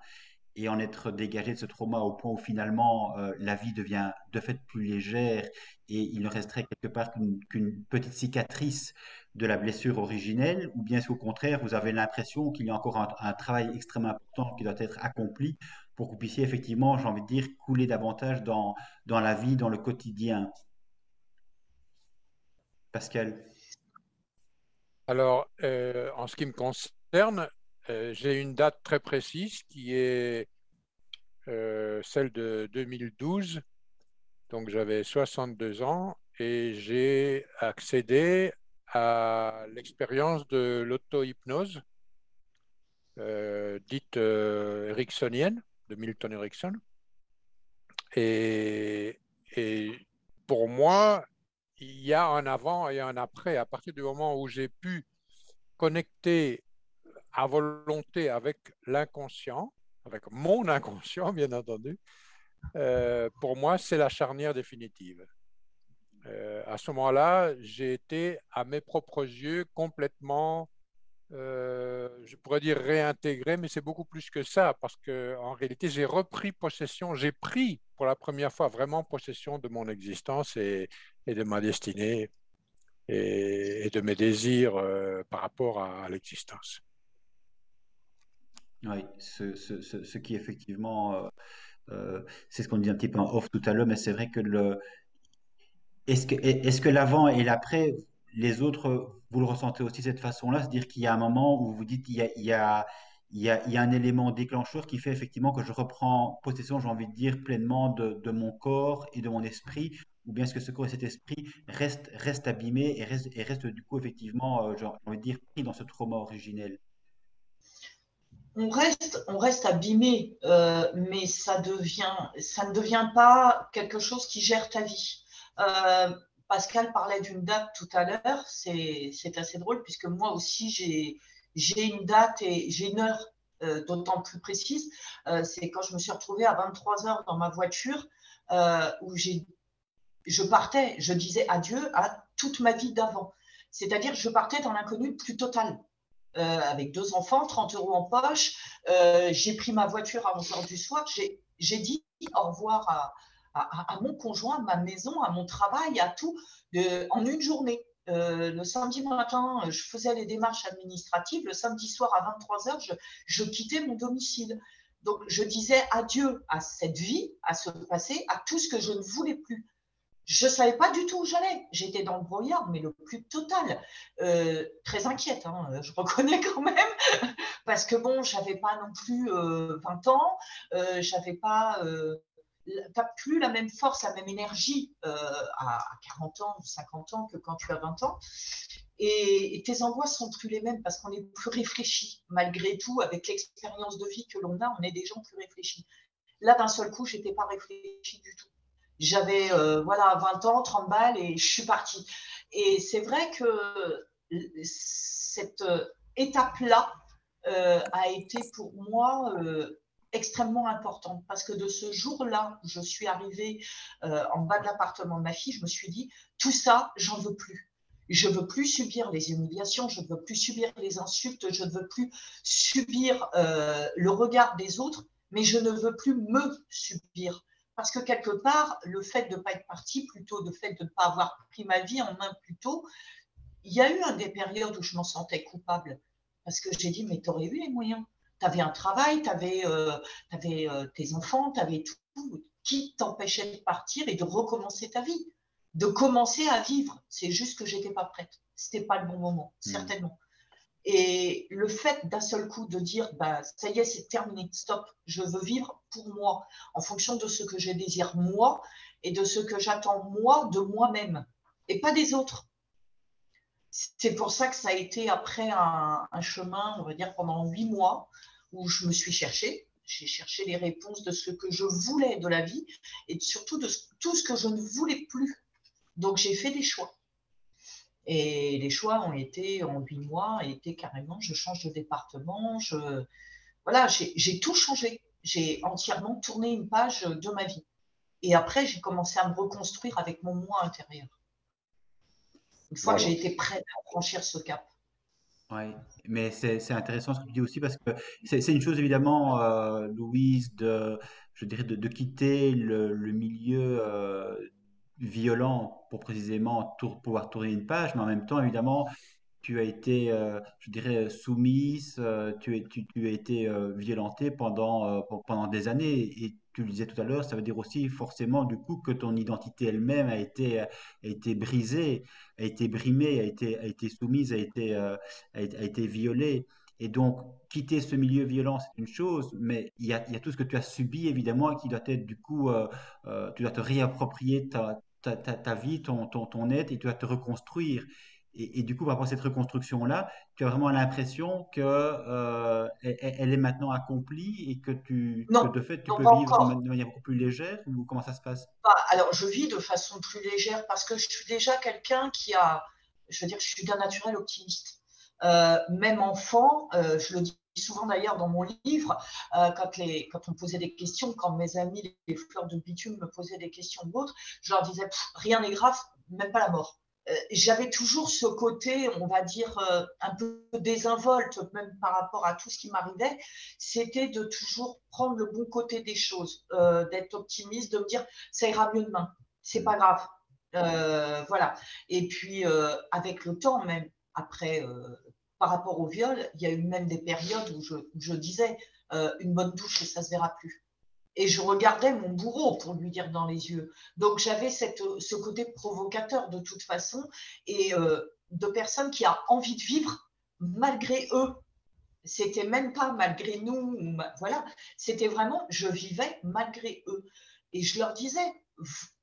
et en être dégagé de ce trauma au point où finalement la vie devient de fait plus légère et il ne resterait quelque part qu'une petite cicatrice de la blessure originelle, ou bien si au contraire vous avez l'impression qu'il y a encore un travail extrêmement important qui doit être accompli pour que vous puissiez effectivement, j'ai envie de dire, couler davantage dans la vie, dans le quotidien. Pascal. Alors, en ce qui me concerne, j'ai une date très précise qui est celle de 2012. Donc, j'avais 62 ans et j'ai accédé à l'expérience de l'auto-hypnose, dite ericksonienne, de Milton Erickson. Et pour moi, il y a un avant et un après. À partir du moment où j'ai pu connecter à volonté avec l'inconscient, avec mon inconscient, bien entendu, pour moi, c'est la charnière définitive. À ce moment-là, j'ai été à mes propres yeux complètement, je pourrais dire réintégré, mais c'est beaucoup plus que ça, parce qu'en réalité, j'ai repris possession, j'ai pris pour la première fois vraiment possession de mon existence et de ma destinée et de mes désirs par rapport à l'existence. Oui, ce qui effectivement, c'est ce qu'on dit un petit peu en off tout à l'heure, mais c'est vrai que est-ce que l'avant et l'après, les autres, vous le ressentez aussi de cette façon-là? C'est-à-dire qu'il y a un moment où vous dites il y a un élément déclencheur qui fait effectivement que je reprends possession, j'ai envie de dire, pleinement de mon corps et de mon esprit, ou bien est-ce que ce corps et cet esprit restent abîmés et restent du coup effectivement, j'ai envie de dire, pris dans ce trauma originel? On reste abîmé, mais ça ne devient pas quelque chose qui gère ta vie. Pascal parlait d'une date tout à l'heure, c'est assez drôle puisque moi aussi j'ai une date et j'ai une heure d'autant plus précise. C'est quand je me suis retrouvée à 23 heures dans ma voiture où je partais, je disais adieu à toute ma vie d'avant. C'est-à-dire que je partais dans l'inconnu plus total. Avec 2 enfants, 30 € en poche. J'ai pris ma voiture à 11 h du soir. J'ai dit au revoir à mon conjoint, à ma maison, à mon travail, à tout, en une journée. Le samedi matin, je faisais les démarches administratives. Le samedi soir, à 23 h, je quittais mon domicile. Donc, je disais adieu à cette vie, à ce passé, à tout ce que je ne voulais plus. Je ne savais pas du tout où j'allais. J'étais dans le brouillard, mais le plus total. Très inquiète, hein, je reconnais quand même, parce que bon, je n'avais pas non plus 20 ans, je n'avais pas plus la même force, la même énergie à 40 ans ou 50 ans que quand tu as 20 ans. Et tes angoisses sont plus les mêmes parce qu'on est plus réfléchi. Malgré tout, avec l'expérience de vie que l'on a, on est des gens plus réfléchis. Là, d'un seul coup, je n'étais pas réfléchie du tout. J'avais 20 ans, 30 balles et je suis partie. Et c'est vrai que cette étape-là a été pour moi extrêmement importante parce que de ce jour-là où je suis arrivée en bas de l'appartement de ma fille, je me suis dit, tout ça, j'en veux plus. Je ne veux plus subir les humiliations, je ne veux plus subir les insultes, je ne veux plus subir le regard des autres, mais je ne veux plus me subir. Parce que quelque part, le fait de ne pas être partie, plutôt le fait de ne pas avoir pris ma vie en main plus tôt, il y a eu des périodes où je m'en sentais coupable. Parce que j'ai dit, mais tu aurais eu les moyens. Tu avais un travail, tu avais, tes enfants, tu avais tout. Qui t'empêchait de partir et de recommencer ta vie, de commencer à vivre? C'est juste que je n'étais pas prête. Ce n'était pas le bon moment, certainement. Et le fait d'un seul coup de dire, bah, ça y est, c'est terminé, stop, je veux vivre pour moi, en fonction de ce que je désire moi et de ce que j'attends moi de moi-même et pas des autres. C'est pour ça que ça a été après un chemin, on va dire, pendant 8 mois où je me suis cherchée. J'ai cherché les réponses de ce que je voulais de la vie et surtout de tout ce que je ne voulais plus. Donc, j'ai fait des choix. Et les choix ont été, en 8 mois, été carrément, je change de département, voilà, j'ai tout changé. J'ai entièrement tourné une page de ma vie. Et après, j'ai commencé à me reconstruire avec mon moi intérieur. Une fois que j'ai été prête à franchir ce cap. Oui, mais c'est intéressant ce que tu dis aussi parce que c'est une chose évidemment, Louise, je dirais de quitter le milieu violent pour précisément pouvoir tourner une page, mais en même temps, évidemment, tu as été, je dirais, soumise, tu as été violentée pendant des années. Et tu le disais tout à l'heure, ça veut dire aussi forcément du coup que ton identité elle-même a été brisée, a été brimée, a été soumise, a été violée. Et donc, quitter ce milieu violent, c'est une chose, mais il y a tout ce que tu as subi, évidemment, qui doit être du coup, tu dois te réapproprier ta vie, ton être, et tu dois te reconstruire. Et du coup, par rapport à cette reconstruction-là, tu as vraiment l'impression que, elle est maintenant accomplie et que Non, de fait, tu non, peux pas vivre encore. de manière beaucoup plus légère ou comment ça se passe? Alors, je vis de façon plus légère parce que je suis déjà quelqu'un qui a, je veux dire, je suis d'un naturel optimiste. Même enfant, je le dis souvent d'ailleurs dans mon livre, quand on me posait des questions, quand mes amis, les fleurs de bitume, me posaient des questions ou autres, je leur disais, rien n'est grave, même pas la mort. J'avais toujours ce côté, on va dire, un peu désinvolte, même par rapport à tout ce qui m'arrivait, c'était de toujours prendre le bon côté des choses, d'être optimiste, de me dire, ça ira mieux demain, c'est pas grave. Voilà. Et puis, avec le temps, même après, par rapport au viol, il y a eu même des périodes où je disais, une bonne douche et ça se verra plus. Et je regardais mon bourreau pour lui dire dans les yeux. Donc j'avais ce côté provocateur de toute façon et de personnes qui a envie de vivre malgré eux. C'était même pas malgré nous, voilà. C'était vraiment, je vivais malgré eux. Et je leur disais,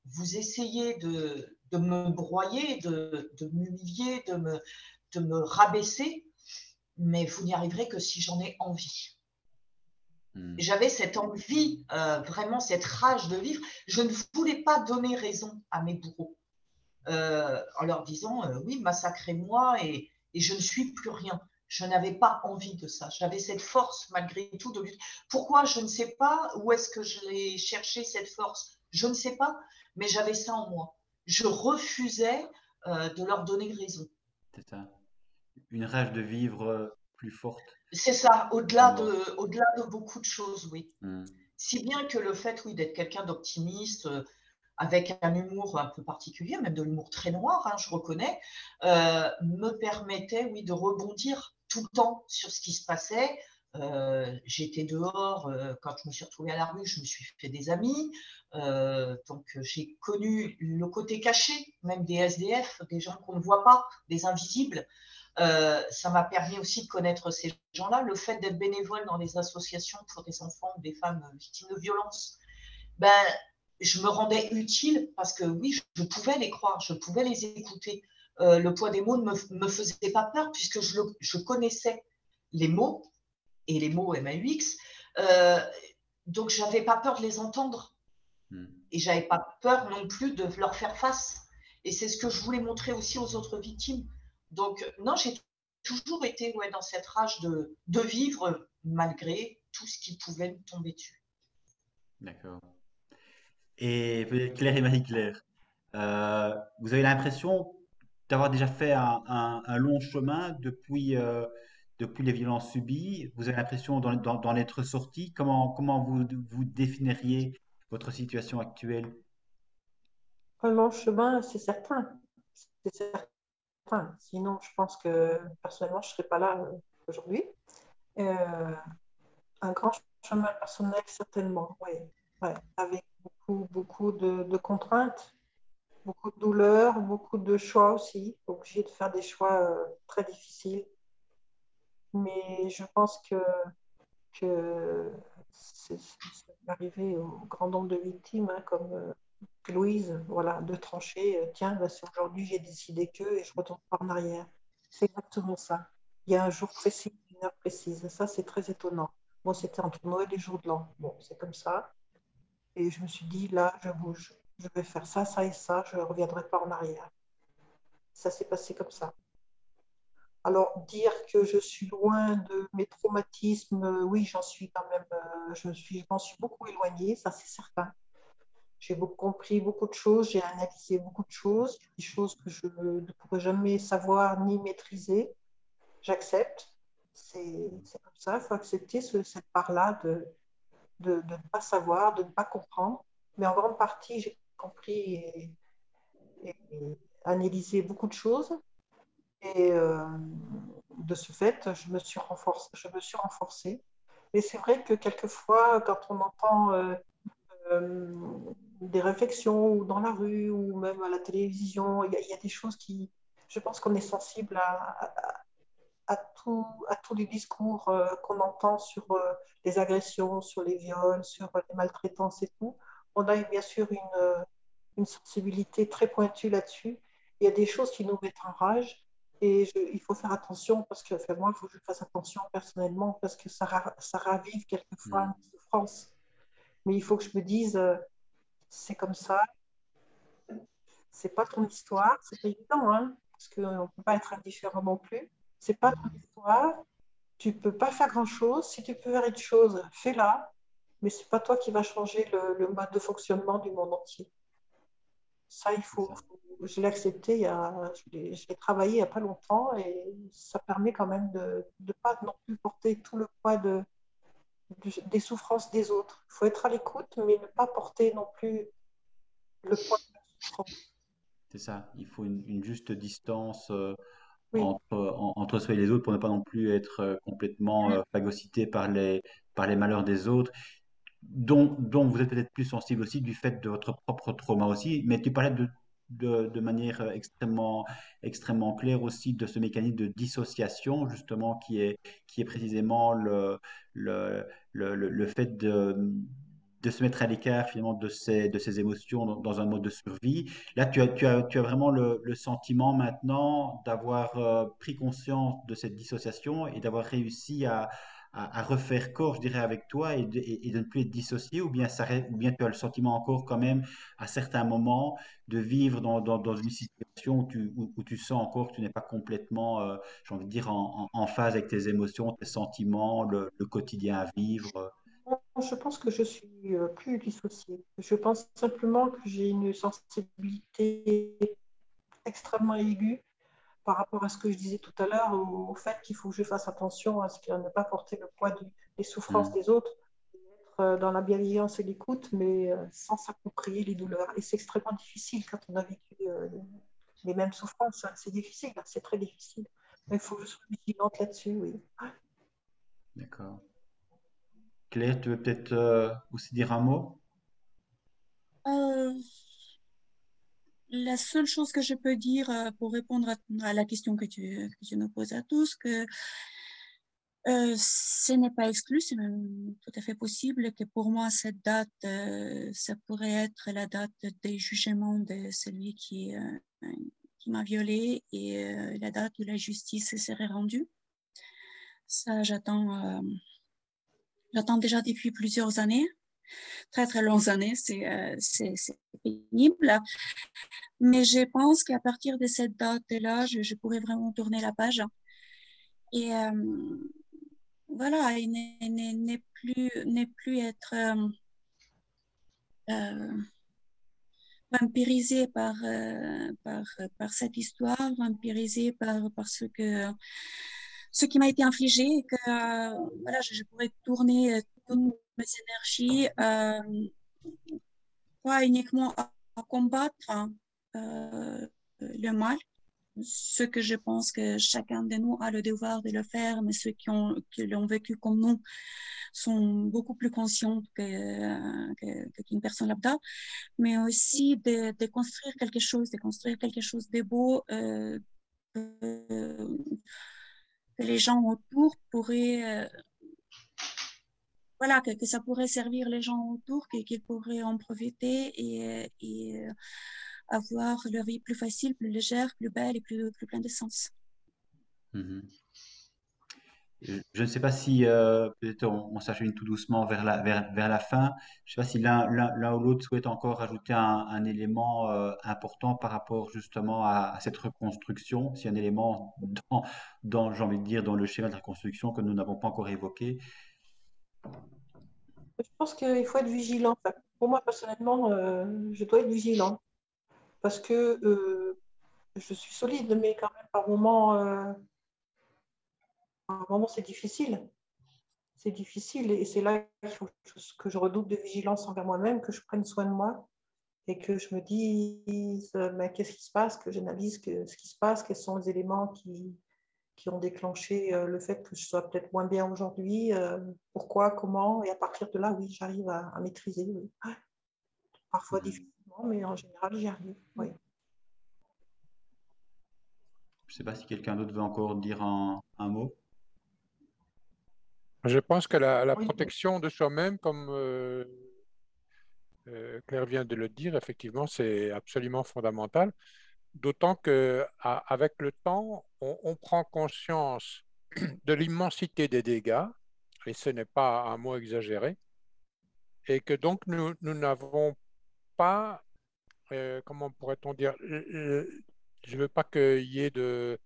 vous essayez de me broyer, de m'humilier, de me rabaisser, mais vous n'y arriverez que si j'en ai envie. J'avais cette envie, vraiment cette rage de vivre. Je ne voulais pas donner raison à mes bourreaux en leur disant oui, massacrez-moi et je ne suis plus rien. Je n'avais pas envie de ça. J'avais cette force malgré tout de lutte. Pourquoi? Je ne sais pas. Où est-ce que je l'ai cherché cette force? Je ne sais pas, mais j'avais ça en moi. Je refusais de leur donner raison. C'est ça. Une rage de vivre plus forte C'est ça, que la au-delà mort. de beaucoup de choses, oui. Hmm. Si bien que le fait, oui, d'être quelqu'un d'optimiste, avec un humour un peu particulier, même de l'humour très noir, hein, je reconnais, me permettait, oui, de rebondir tout le temps sur ce qui se passait. J'étais dehors, quand je me suis retrouvée à la rue, je me suis fait des amis. Donc, j'ai connu le côté caché, même des SDF, des gens qu'on ne voit pas, des invisibles. Ça m'a permis aussi de connaître ces gens-là. Le fait d'être bénévole dans les associations pour des enfants ou des femmes victimes de violences, ben, je me rendais utile parce que oui, je pouvais les croire, je pouvais les écouter. Le poids des mots ne me faisait pas peur puisque je connaissais les mots et les mots MAUX. Donc, je n'avais pas peur de les entendre et je n'avais pas peur non plus de leur faire face. Et c'est ce que je voulais montrer aussi aux autres victimes. Donc, non, j'ai toujours été dans cette rage de vivre malgré tout ce qui pouvait me tomber dessus. D'accord. Et peut-être Claire et Marie-Claire, vous avez l'impression d'avoir déjà fait un long chemin depuis les violences subies. Vous avez l'impression d'en être sorti. Comment vous définiriez votre situation actuelle? Un long chemin, c'est certain. C'est certain. Sinon, je pense que personnellement, je ne serais pas là aujourd'hui. Euh, un grand chemin personnel, certainement, oui. Ouais. Avec beaucoup de contraintes, beaucoup de douleurs, beaucoup de choix aussi. Obligé de faire des choix très difficiles. Mais je pense que c'est arrivé au grand nombre de victimes, hein, comme Louise, voilà, de trancher. Tiens, ben, si aujourd'hui j'ai décidé que et je ne retourne pas en arrière. C'est exactement ça. Il y a un jour précis, une heure précise. Ça, c'est très étonnant. Moi, c'était entre Noël et jour de l'an. Bon, c'est comme ça. Et je me suis dit, là, je bouge. Je vais faire ça, ça et ça. Je ne reviendrai pas en arrière. Ça s'est passé comme ça. Alors, dire que je suis loin de mes traumatismes, oui, j'en suis quand même, m'en suis beaucoup éloignée, ça c'est certain. J'ai beaucoup compris beaucoup de choses, j'ai analysé beaucoup de choses, des choses que je ne pourrais jamais savoir ni maîtriser. J'accepte, c'est comme ça, il faut accepter cette part-là de ne pas savoir, de ne pas comprendre. Mais en grande partie, j'ai compris et analysé beaucoup de choses. Et de ce fait, je me suis renforcée. Et c'est vrai que quelquefois, quand on entend euh, des réflexions ou dans la rue ou même à la télévision, il y a des choses qui, je pense qu'on est sensible à tous les discours qu'on entend sur les agressions, sur les viols, sur les maltraitances et tout. On a bien sûr une sensibilité très pointue là-dessus. Il y a des choses qui nous mettent en rage et il faut faire attention parce que, enfin, moi, il faut que je fasse attention personnellement parce que ça ravive quelquefois Hmm. une souffrance. Mais il faut que je me dise, c'est comme ça, c'est pas ton histoire, c'est pas évident, hein, parce qu'on ne peut pas être indifférent non plus. C'est pas ton histoire, tu peux pas faire grand-chose. Si tu peux faire une chose, fais-la, mais c'est pas toi qui va changer le mode de fonctionnement du monde entier. Ça, C'est ça. je l'ai accepté, je l'ai travaillé il n'y a pas longtemps et ça permet quand même de ne pas non plus porter tout le poids des souffrances des autres. Il faut être à l'écoute, mais ne pas porter non plus le poids de la souffrance. C'est ça. Il faut une juste distance Oui, entre soi et les autres pour ne pas non plus être complètement phagocyté par les malheurs des autres, dont vous êtes peut-être plus sensible aussi du fait de votre propre trauma aussi. Mais tu parlais de manière extrêmement claire aussi de ce mécanisme de dissociation, justement, qui est précisément le fait de se mettre à l'écart finalement de ces émotions dans un mode de survie. Là, tu as vraiment le sentiment maintenant d'avoir pris conscience de cette dissociation et d'avoir réussi à refaire corps, je dirais, avec toi et de ne plus être dissocié, ou bien tu as le sentiment encore quand même à certains moments de vivre dans une situation où tu sens encore que tu n'es pas complètement, j'ai envie de dire, en phase avec tes émotions, tes sentiments, le quotidien à vivre. je pense que je suis plus dissociée. Je pense simplement que j'ai une sensibilité extrêmement aiguë par rapport à ce que je disais tout à l'heure, au fait qu'il faut que je fasse attention à ne pas porter le poids des souffrances Hmm, des autres, être dans la bienveillance et l'écoute, mais sans s'approprier les douleurs. Et c'est extrêmement difficile quand on a vécu les mêmes souffrances. Hein. C'est difficile, hein, c'est très difficile. Mais il faut que je sois vigilante là-dessus, oui. d'accord. Claire, tu veux peut-être aussi dire un mot? Euh, la seule chose que je peux dire pour répondre à la question que tu nous poses à tous, que ce n'est pas exclu, c'est même tout à fait possible que pour moi, cette date, ça pourrait être la date des jugements de celui qui m'a violée et la date où la justice serait rendue. Ça, j'attends déjà depuis plusieurs années, très très longues années, c'est pénible. Mais je pense qu'à partir de cette date-là, je pourrais vraiment tourner la page. Et voilà, et n'est plus être vampirisé par cette histoire, vampirisé par ce qui m'a été infligé, et que voilà, je pourrais tourner toutes mes énergies pas uniquement à combattre le mal, ce que je pense que chacun de nous a le devoir de le faire, mais ceux qui l'ont vécu comme nous sont beaucoup plus conscients qu'une personne lambda, mais aussi de construire quelque chose, de beau, que les gens autour pourraient, voilà, que ça pourrait servir les gens autour, qu'ils pourraient en profiter et avoir leur vie plus facile, plus légère, plus belle et plus pleine de sens. Mhm. Je ne sais pas si peut-être on s'achemine tout doucement vers la fin. Je ne sais pas si l'un ou l'autre souhaite encore ajouter un élément important par rapport justement à cette reconstruction, si un élément j'ai envie de dire, dans le schéma de reconstruction que nous n'avons pas encore évoqué. Je pense qu'il faut être vigilant. Enfin, pour moi, personnellement, je dois être vigilant parce que je suis solide, mais quand même, par moment c'est difficile. C'est difficile et c'est là qu'il faut que je redouble de vigilance envers moi-même, que je prenne soin de moi et que je me dise mais qu'est-ce qui se passe, que j'analyse ce qui se passe, quels sont les éléments qui ont déclenché le fait que je sois peut-être moins bien aujourd'hui, pourquoi, comment, et à partir de là, oui, j'arrive à maîtriser. Oui. Parfois difficilement, mais en général, j'y arrive. Oui. Je ne sais pas si quelqu'un d'autre veut encore dire un mot. Je pense que la Oui. protection de soi-même, comme Claire vient de le dire, effectivement, c'est absolument fondamental. D'autant qu'avec le temps, on prend conscience de l'immensité des dégâts, et ce n'est pas un mot exagéré, et que donc nous n'avons pas, comment pourrait-on dire, je ne veux pas qu'il y ait de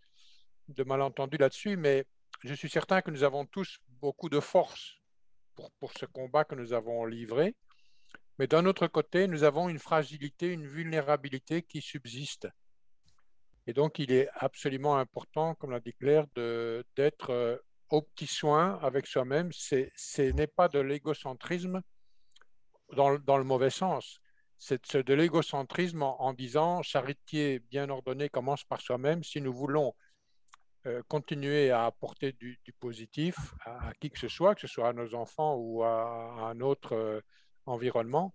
malentendus là-dessus, mais je suis certain que nous avons tous beaucoup de force pour ce combat que nous avons livré. Mais d'un autre côté, nous avons une fragilité, une vulnérabilité qui subsiste. Et donc, il est absolument important, comme l'a dit Claire, d'être au petit soin avec soi-même. Ce n'est pas de l'égocentrisme dans le mauvais sens. C'est de l'égocentrisme en disant charité bien ordonnée commence par soi-même. Si nous voulons continuer à apporter du positif à qui que ce soit à nos enfants ou à un autre environnement,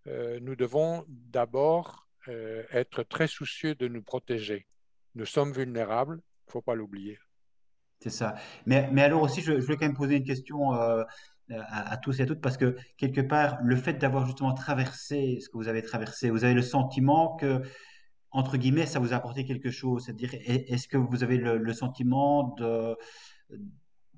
nous devons d'abord être très soucieux de nous protéger. Nous sommes vulnérables, il ne faut pas l'oublier. C'est ça. Mais alors aussi, je voulais quand même poser une question à tous et à toutes, parce que quelque part, le fait d'avoir justement traversé ce que vous avez traversé, vous avez le sentiment que, entre guillemets, ça vous a apporté quelque chose. C'est-à-dire, est-ce que vous avez le sentiment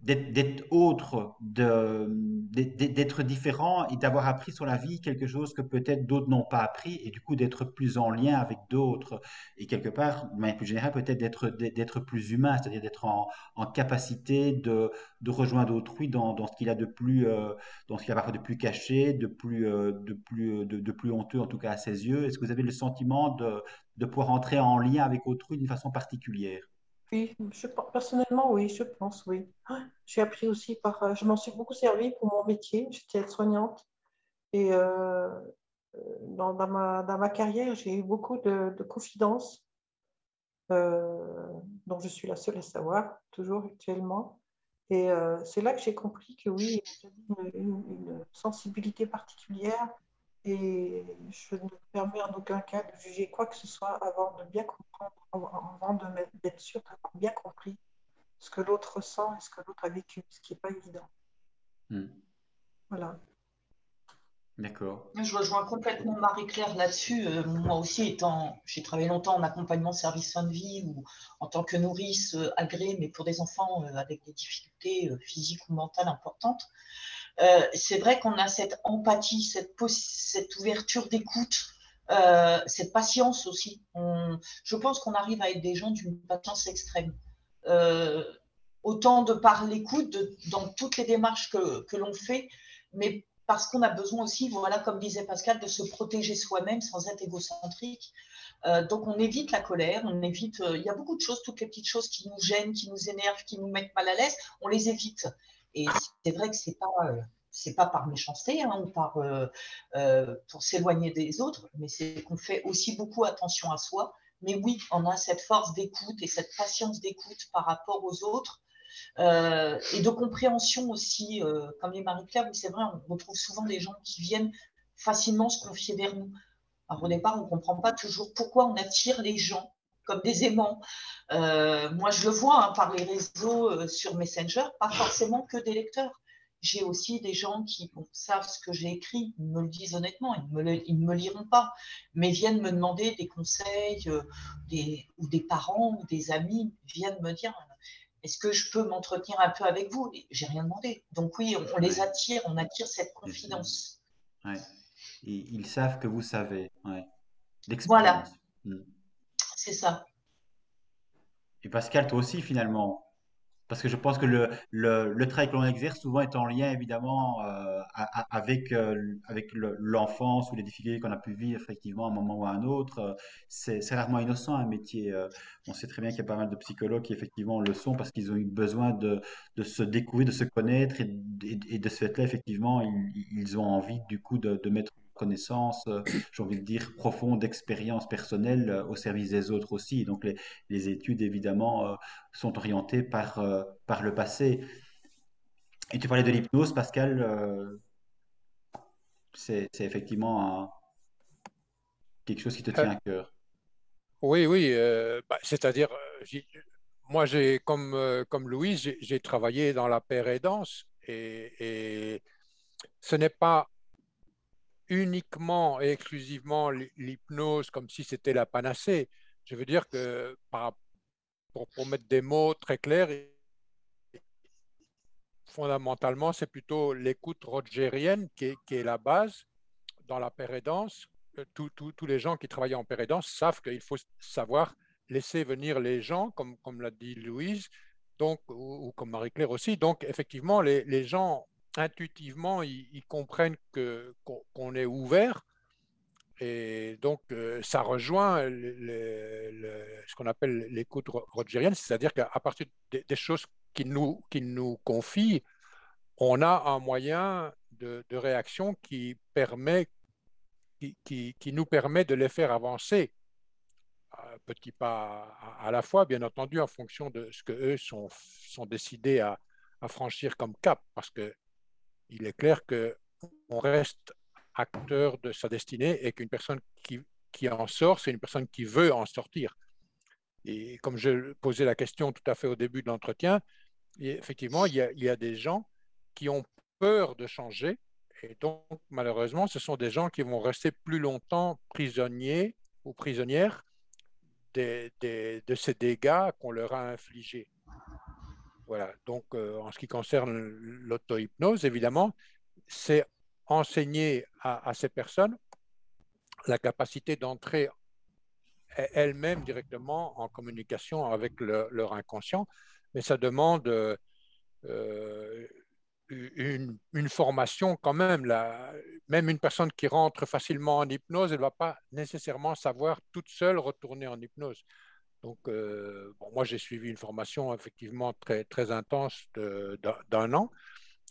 d'être autre, d'être différent et d'avoir appris sur la vie quelque chose que peut-être d'autres n'ont pas appris, et du coup d'être plus en lien avec d'autres, et quelque part, de manière plus générale, peut-être d'être plus humain, c'est-à-dire d'être en capacité de rejoindre autrui dans ce qu'il a de plus, dans ce qu'il a parfois de plus caché, de plus honteux, en tout cas à ses yeux. Est-ce que vous avez le sentiment de pouvoir entrer en lien avec autrui d'une façon particulière? Oui, personnellement, oui, je pense, oui. J'ai appris aussi je m'en suis beaucoup servi pour mon métier. J'étais aide-soignante et dans ma carrière, j'ai eu beaucoup de confidences dont je suis la seule à savoir, toujours actuellement. Et c'est là que j'ai compris que oui, j'avais une sensibilité particulière et je ne me permets en aucun cas de juger quoi que ce soit avant de bien comprendre, avant d'être sûre d'avoir bien compris ce que l'autre ressent et ce que l'autre a vécu, ce qui n'est pas évident. Voilà. D'accord. Je rejoins complètement Marie-Claire là-dessus. Moi aussi, j'ai travaillé longtemps en accompagnement service fin de vie ou en tant que nourrice agréée, mais pour des enfants avec des difficultés physiques ou mentales importantes. C'est vrai qu'on a cette empathie, cette ouverture d'écoute, cette patience aussi. Je pense qu'on arrive à être des gens d'une patience extrême. autant de par l'écoute, dans toutes les démarches que l'on fait, mais parce qu'on a besoin aussi, voilà, comme disait Pascal, de se protéger soi-même sans être égocentrique. Donc, on évite la colère, on évite. Il y a beaucoup de choses, toutes les petites choses qui nous gênent, qui nous énervent, qui nous mettent mal à l'aise, on les évite. Et c'est vrai que c'est pas par méchanceté hein, ou pour s'éloigner des autres, mais c'est qu'on fait aussi beaucoup attention à soi. Mais oui, on a cette force d'écoute et cette patience d'écoute par rapport aux autres. Et de compréhension aussi, comme les Marie-Claire, oui, c'est vrai, on retrouve souvent des gens qui viennent facilement se confier vers nous. Alors au départ, on ne comprend pas toujours pourquoi on attire les gens comme des aimants. Moi, je le vois hein, par les réseaux sur Messenger, pas forcément que des lecteurs. J'ai aussi des gens qui savent ce que j'ai écrit, ils me le disent honnêtement, ils ne me liront pas, mais viennent me demander des conseils, ou des parents ou des amis viennent me dire est-ce que je peux m'entretenir un peu avec vous? J'ai rien demandé. Donc oui, on les attire, on attire cette confidence. Ouais. Ils savent que vous savez. Ouais. Voilà, L'expérience. c'est ça. Et Pascal, toi aussi, finalement. Parce que je pense que le travail que l'on exerce souvent est en lien évidemment avec l'enfance ou les difficultés qu'on a pu vivre effectivement à un moment ou à un autre. C'est rarement innocent un métier. On sait très bien qu'il y a pas mal de psychologues qui effectivement le sont parce qu'ils ont eu besoin de se découvrir, de se connaître et de ce fait-là effectivement ils ont envie du coup de mettre connaissance, j'ai envie de dire profonde, d'expérience personnelle au service des autres aussi. Donc les études évidemment sont orientés par le passé. Et tu parlais de l'hypnose, Pascal, c'est effectivement quelque chose qui te Euh, tient à cœur. oui, oui, c'est-à-dire, moi, comme Louise, j'ai travaillé dans la paix et danse et ce n'est pas uniquement et exclusivement l'hypnose comme si c'était la panacée. Je veux dire que pour mettre des mots très clairs, fondamentalement, c'est plutôt l'écoute rogérienne qui est la base dans la pérédance. Tous les gens qui travaillent en pérédance savent qu'il faut savoir laisser venir les gens, comme l'a dit Louise, donc, ou comme Marie-Claire aussi. Donc, effectivement, les gens, intuitivement, ils comprennent qu'on est ouvert. Et donc, ça rejoint ce qu'on appelle l'écoute rogérienne, c'est-à-dire qu'à partir des choses qu'ils nous confient, on a un moyen de réaction qui nous permet de les faire avancer petit pas à la fois, bien entendu, en fonction de ce qu'eux sont décidés à franchir comme cap, parce qu'il est clair qu'on reste acteur de sa destinée et qu'une personne qui en sort, c'est une personne qui veut en sortir. Et comme je posais la question tout à fait au début de l'entretien, effectivement, il y a des gens qui ont peur de changer. Et donc, malheureusement, ce sont des gens qui vont rester plus longtemps prisonniers ou prisonnières de ces dégâts qu'on leur a infligés. Voilà. Donc, en ce qui concerne l'auto-hypnose, évidemment, c'est enseigner à ces personnes la capacité d'entrer elles-mêmes directement en communication avec leur inconscient, mais ça demande une formation quand même. Même une personne qui rentre facilement en hypnose, elle ne va pas nécessairement savoir toute seule retourner en hypnose. Donc, bon, moi, j'ai suivi une formation effectivement très, très intense d'un an.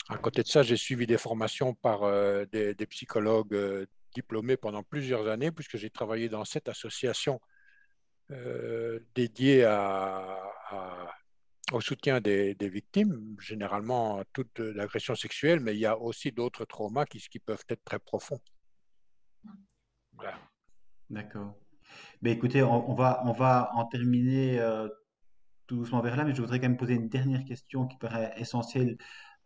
À côté de ça, j'ai suivi des formations par des psychologues diplômés pendant plusieurs années, puisque j'ai travaillé dans 7 associations dédiées au soutien des victimes, généralement toute l'agression sexuelle, mais il y a aussi d'autres traumas qui peuvent être très profonds. Voilà. D'accord. Mais écoutez, on va en terminer tout doucement vers là, mais je voudrais quand même poser une dernière question qui paraît essentielle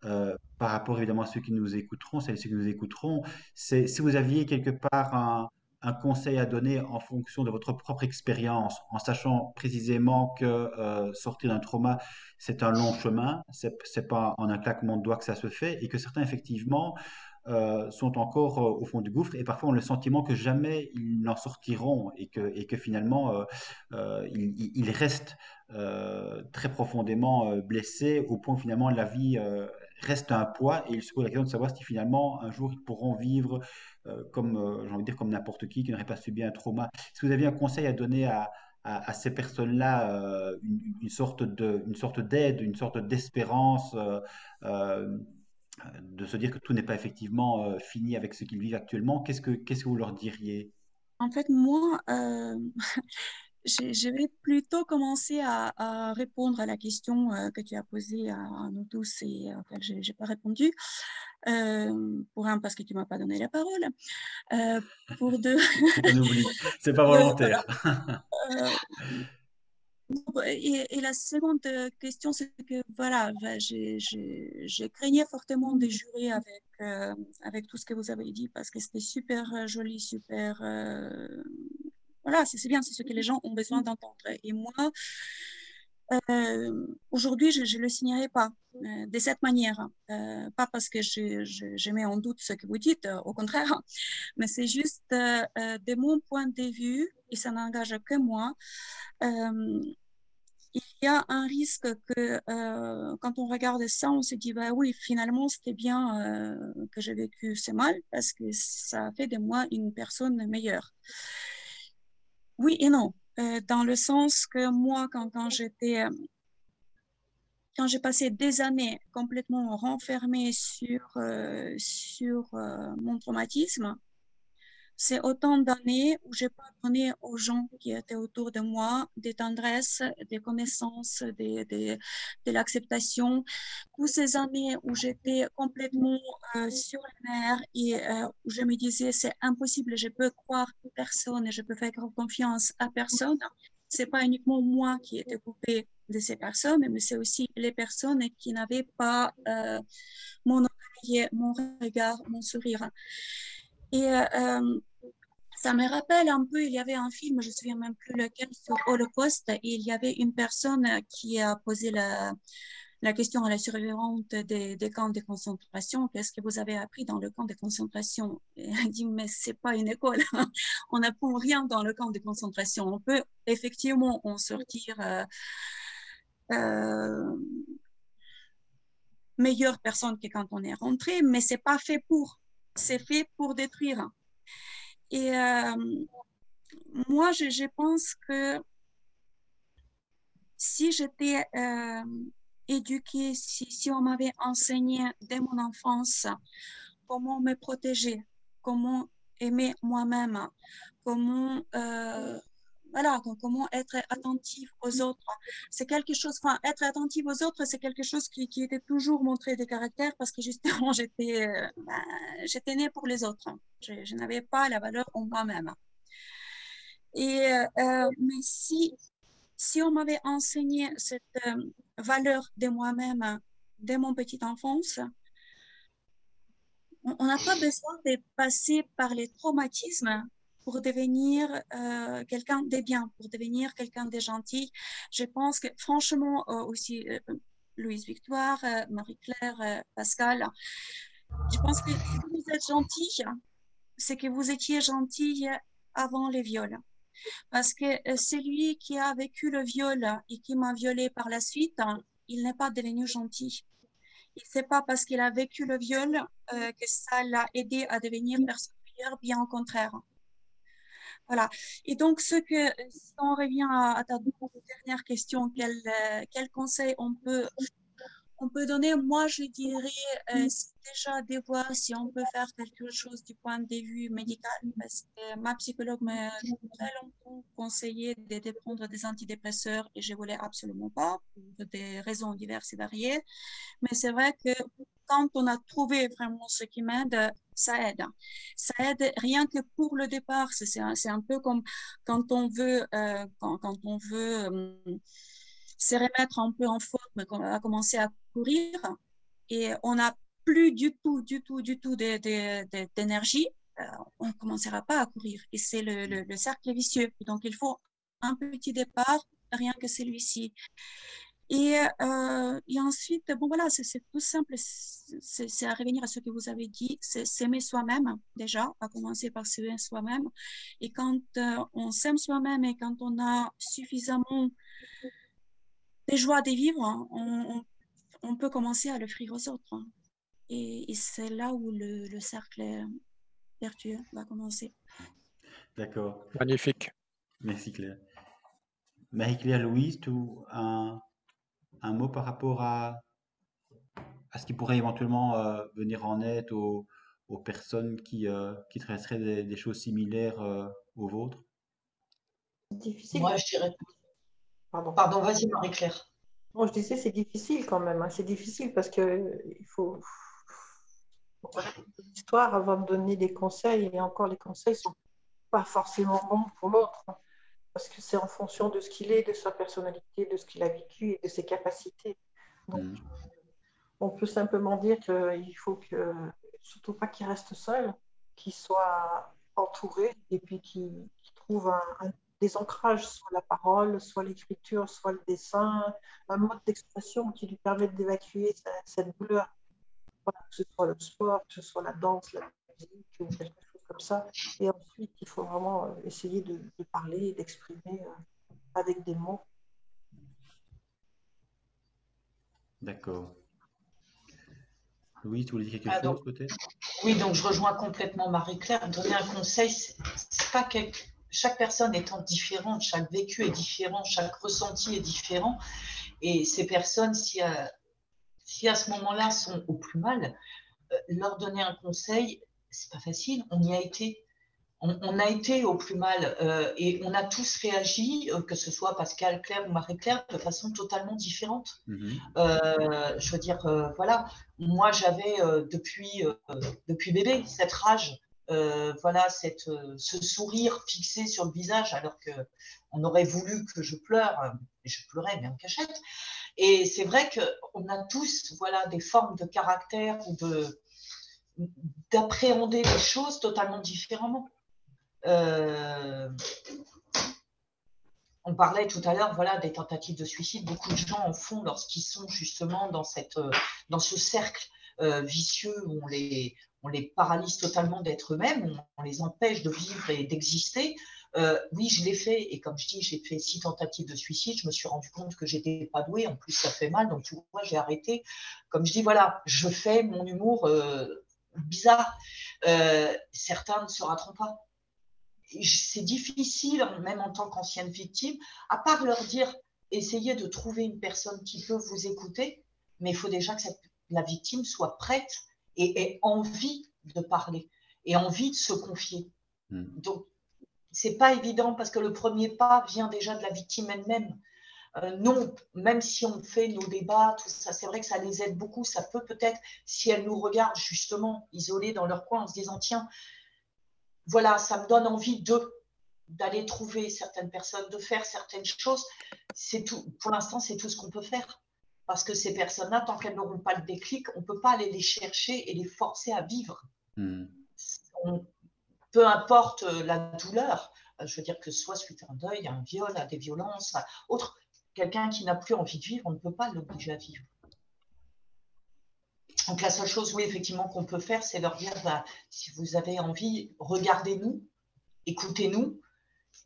par rapport évidemment à ceux qui nous écouteront, celles et ceux qui nous écouteront. C'est si vous aviez quelque part un conseil à donner en fonction de votre propre expérience, en sachant précisément que sortir d'un trauma, c'est un long chemin, c'est pas en un claquement de doigts que ça se fait, et que certains effectivement sont encore au fond du gouffre et parfois ont le sentiment que jamais ils n'en sortiront et que finalement ils restent très profondément blessés au point où finalement la vie reste un poids et ils se posent la question de savoir si finalement un jour ils pourront vivre comme, j'ai envie de dire, comme n'importe qui n'aurait pas subi un trauma. Est-ce que vous aviez un conseil à donner à ces personnes-là, une sorte d'aide, une sorte d'espérance, euh, de se dire que tout n'est pas effectivement fini avec ce qu'ils vivent actuellement? Qu'est-ce que vous leur diriez? En fait, moi, je vais plutôt commencer à répondre à la question que tu as posée à nous tous et auquel je n'ai pas répondu. Pour un, parce que tu ne m'as pas donné la parole. Euh, pour deux, C'est un oubli, c'est pas voilà. volontaire. Et la seconde question, c'est que voilà, je craignais fortement de jurer avec tout ce que vous avez dit parce que c'était super joli, super. Voilà, c'est bien, c'est ce que les gens ont besoin d'entendre. Et moi, aujourd'hui, je ne le signerai pas de cette manière. Pas parce que je mets en doute ce que vous dites, au contraire, mais c'est juste de mon point de vue, et ça n'engage que moi. Euh, il y a un risque que quand on regarde ça, on se dit, bah oui, finalement, c'était bien que j'ai vécu ce mal parce que ça a fait de moi une personne meilleure. Oui et non, dans le sens que moi, quand j'ai passé des années complètement renfermée sur mon traumatisme, c'est autant d'années où j'ai pas donné aux gens qui étaient autour de moi des tendresses, des connaissances, de l'acceptation. Toutes ces années où j'étais complètement sur les nerfs et où je me disais c'est impossible, je peux croire personne et je peux faire confiance à personne. C'est pas uniquement moi qui étais coupée de ces personnes, mais c'est aussi les personnes qui n'avaient pas mon oreille, mon regard, mon sourire. Et ça me rappelle un peu, il y avait un film, je ne me souviens même plus lequel, sur Holocauste, et il y avait une personne qui a posé la question à la survivante des camps de concentration, qu'est-ce que vous avez appris dans le camp de concentration? Et elle dit, mais c'est pas une école, on n'apprend rien dans le camp de concentration. On peut effectivement en sortir euh, meilleure personne que quand on est rentré, mais c'est pas fait pour, c'est fait pour détruire. Et moi, je pense que si j'étais éduquée, si on m'avait enseigné dès mon enfance comment me protéger, comment aimer moi-même, comment, voilà, comment être attentif aux autres. C'est quelque chose, enfin, être attentif aux autres, c'est quelque chose qui était toujours montré de caractère parce que justement, j'étais née pour les autres. Je n'avais pas la valeur en moi-même. Et, mais si on m'avait enseigné cette valeur de moi-même dès mon petite enfance, on n'a pas besoin de passer par les traumatismes pour devenir quelqu'un de bien, pour devenir quelqu'un de gentil. Je pense que franchement aussi, Louise Victoire, Marie-Claire, Pascal, je pense que si vous êtes gentil, c'est que vous étiez gentil avant les viols. Parce que celui qui a vécu le viol et qui m'a violée par la suite, il n'est pas devenu gentil. Et c'est pas parce qu'il a vécu le viol que ça l'a aidé à devenir personne meilleure, bien au contraire. Voilà. Et donc, si on revient à ta dernière question, quel conseil on peut donner, moi je dirais, c'est déjà de voir si on peut faire quelque chose du point de vue médical, parce que ma psychologue m'a très longtemps conseillé de prendre des antidépresseurs et je voulais absolument pas, pour des raisons diverses et variées. Mais c'est vrai que quand on a trouvé vraiment ce qui m'aide, ça aide. Ça aide rien que pour le départ. C'est un peu comme quand on veut, quand on veut se remettre un peu en forme, on a commencé à courir et on n'a plus du tout d'énergie, on ne commencera pas à courir. Et c'est le cercle vicieux. Donc, il faut un petit départ, rien que celui-ci. Et ensuite, bon voilà, c'est tout simple, c'est à revenir à ce que vous avez dit, c'est s'aimer soi-même déjà, à commencer par s'aimer soi-même. Et quand on s'aime soi-même et quand on a suffisamment de joie de vivre, hein, on peut commencer à l'offrir aux autres, hein. Et c'est là où le cercle vertueux va commencer. D'accord. Magnifique. Merci Claire. Marie-Claire, Louise, un mot par rapport à ce qui pourrait éventuellement venir en aide aux personnes qui traverseraient des choses similaires aux vôtres? C'est difficile. Moi, je dirais. Pardon. Pardon, vas-y, Marie-Claire. Bon, je disais, c'est difficile quand même, hein. C'est difficile parce que il faut connaître l'histoire avant de donner des conseils. Et encore, les conseils ne sont pas forcément bons pour l'autre, hein, parce que c'est en fonction de ce qu'il est, de sa personnalité, de ce qu'il a vécu et de ses capacités. Donc, Mhm. on peut simplement dire qu'il faut que, surtout pas qu'il reste seul, qu'il soit entouré et puis qu'il trouve des ancrages, soit la parole, soit l'écriture, soit le dessin, un mode d'expression qui lui permette d'évacuer cette douleur. Voilà, que ce soit le sport, que ce soit la danse, la musique ou quelque chose comme ça. Et ensuite, il faut vraiment essayer de parler et d'exprimer avec des mots. D'accord. Louise, tu voulais dire quelque Ah, donc, chose peut-être? oui, donc je rejoins complètement Marie-Claire. Donner un conseil, c'est pas chaque personne étant différente, chaque vécu est différent, chaque ressenti est différent. Et ces personnes, si à ce moment-là sont au plus mal, leur donner un conseil, c'est pas facile. On y a été. On a été au plus mal et on a tous réagi, que ce soit Pascal, Claire ou Marie-Claire, de façon totalement différente. Mhm. Je veux dire, voilà, moi j'avais depuis bébé cette rage, voilà, ce sourire fixé sur le visage, alors que on aurait voulu que je pleure, et je pleurais mais en cachette. Et c'est vrai qu'on a tous, voilà, des formes de caractère ou d'appréhender les choses totalement différemment. On parlait tout à l'heure, voilà, des tentatives de suicide. Beaucoup de gens en font lorsqu'ils sont justement dans ce cercle vicieux où on les paralyse totalement d'être eux-mêmes, on les empêche de vivre et d'exister. Oui, je l'ai fait, et comme je dis, j'ai fait 6 tentatives de suicide. Je me suis rendu compte que j'étais pas douée. En plus, ça fait mal, donc tu vois, j'ai arrêté. Comme je dis, voilà, je fais mon humour bizarre. Certains ne se rateront pas. C'est difficile, même en tant qu'ancienne victime, à part leur dire, essayez de trouver une personne qui peut vous écouter, mais il faut déjà que la victime soit prête et ait envie de parler et envie de se confier. Mhm. Donc, c'est pas évident parce que le premier pas vient déjà de la victime elle-même. Non, même si on fait nos débats, tout ça, c'est vrai que ça les aide beaucoup. Ça peut peut-être, si elles nous regardent justement isolées dans leur coin en se disant, tiens, voilà, ça me donne envie d'aller trouver certaines personnes, de faire certaines choses. C'est tout. Pour l'instant, c'est tout ce qu'on peut faire. Parce que ces personnes-là, tant qu'elles n'auront pas le déclic, on ne peut pas aller les chercher et les forcer à vivre. Mhm. Peu importe la douleur, je veux dire que ce soit suite à un deuil, à un viol, à des violences, à autre, quelqu'un qui n'a plus envie de vivre, on ne peut pas l'obliger à vivre. Donc la seule chose, oui, effectivement, qu'on peut faire, c'est leur dire, bah, si vous avez envie, regardez-nous, écoutez-nous.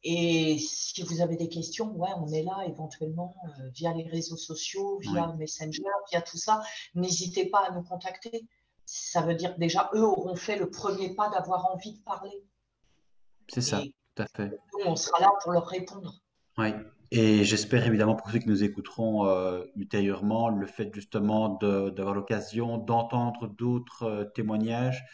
Et si vous avez des questions, ouais, on est là éventuellement via les réseaux sociaux, Oui, via Messenger, via tout ça. N'hésitez pas à nous contacter. Ça veut dire que déjà, eux auront fait le premier pas d'avoir envie de parler. c'est ça, Et tout à fait. nous, on sera là pour leur répondre. Oui. Et j'espère évidemment pour ceux qui nous écouteront ultérieurement, le fait justement d'avoir l'occasion d'entendre d'autres témoignages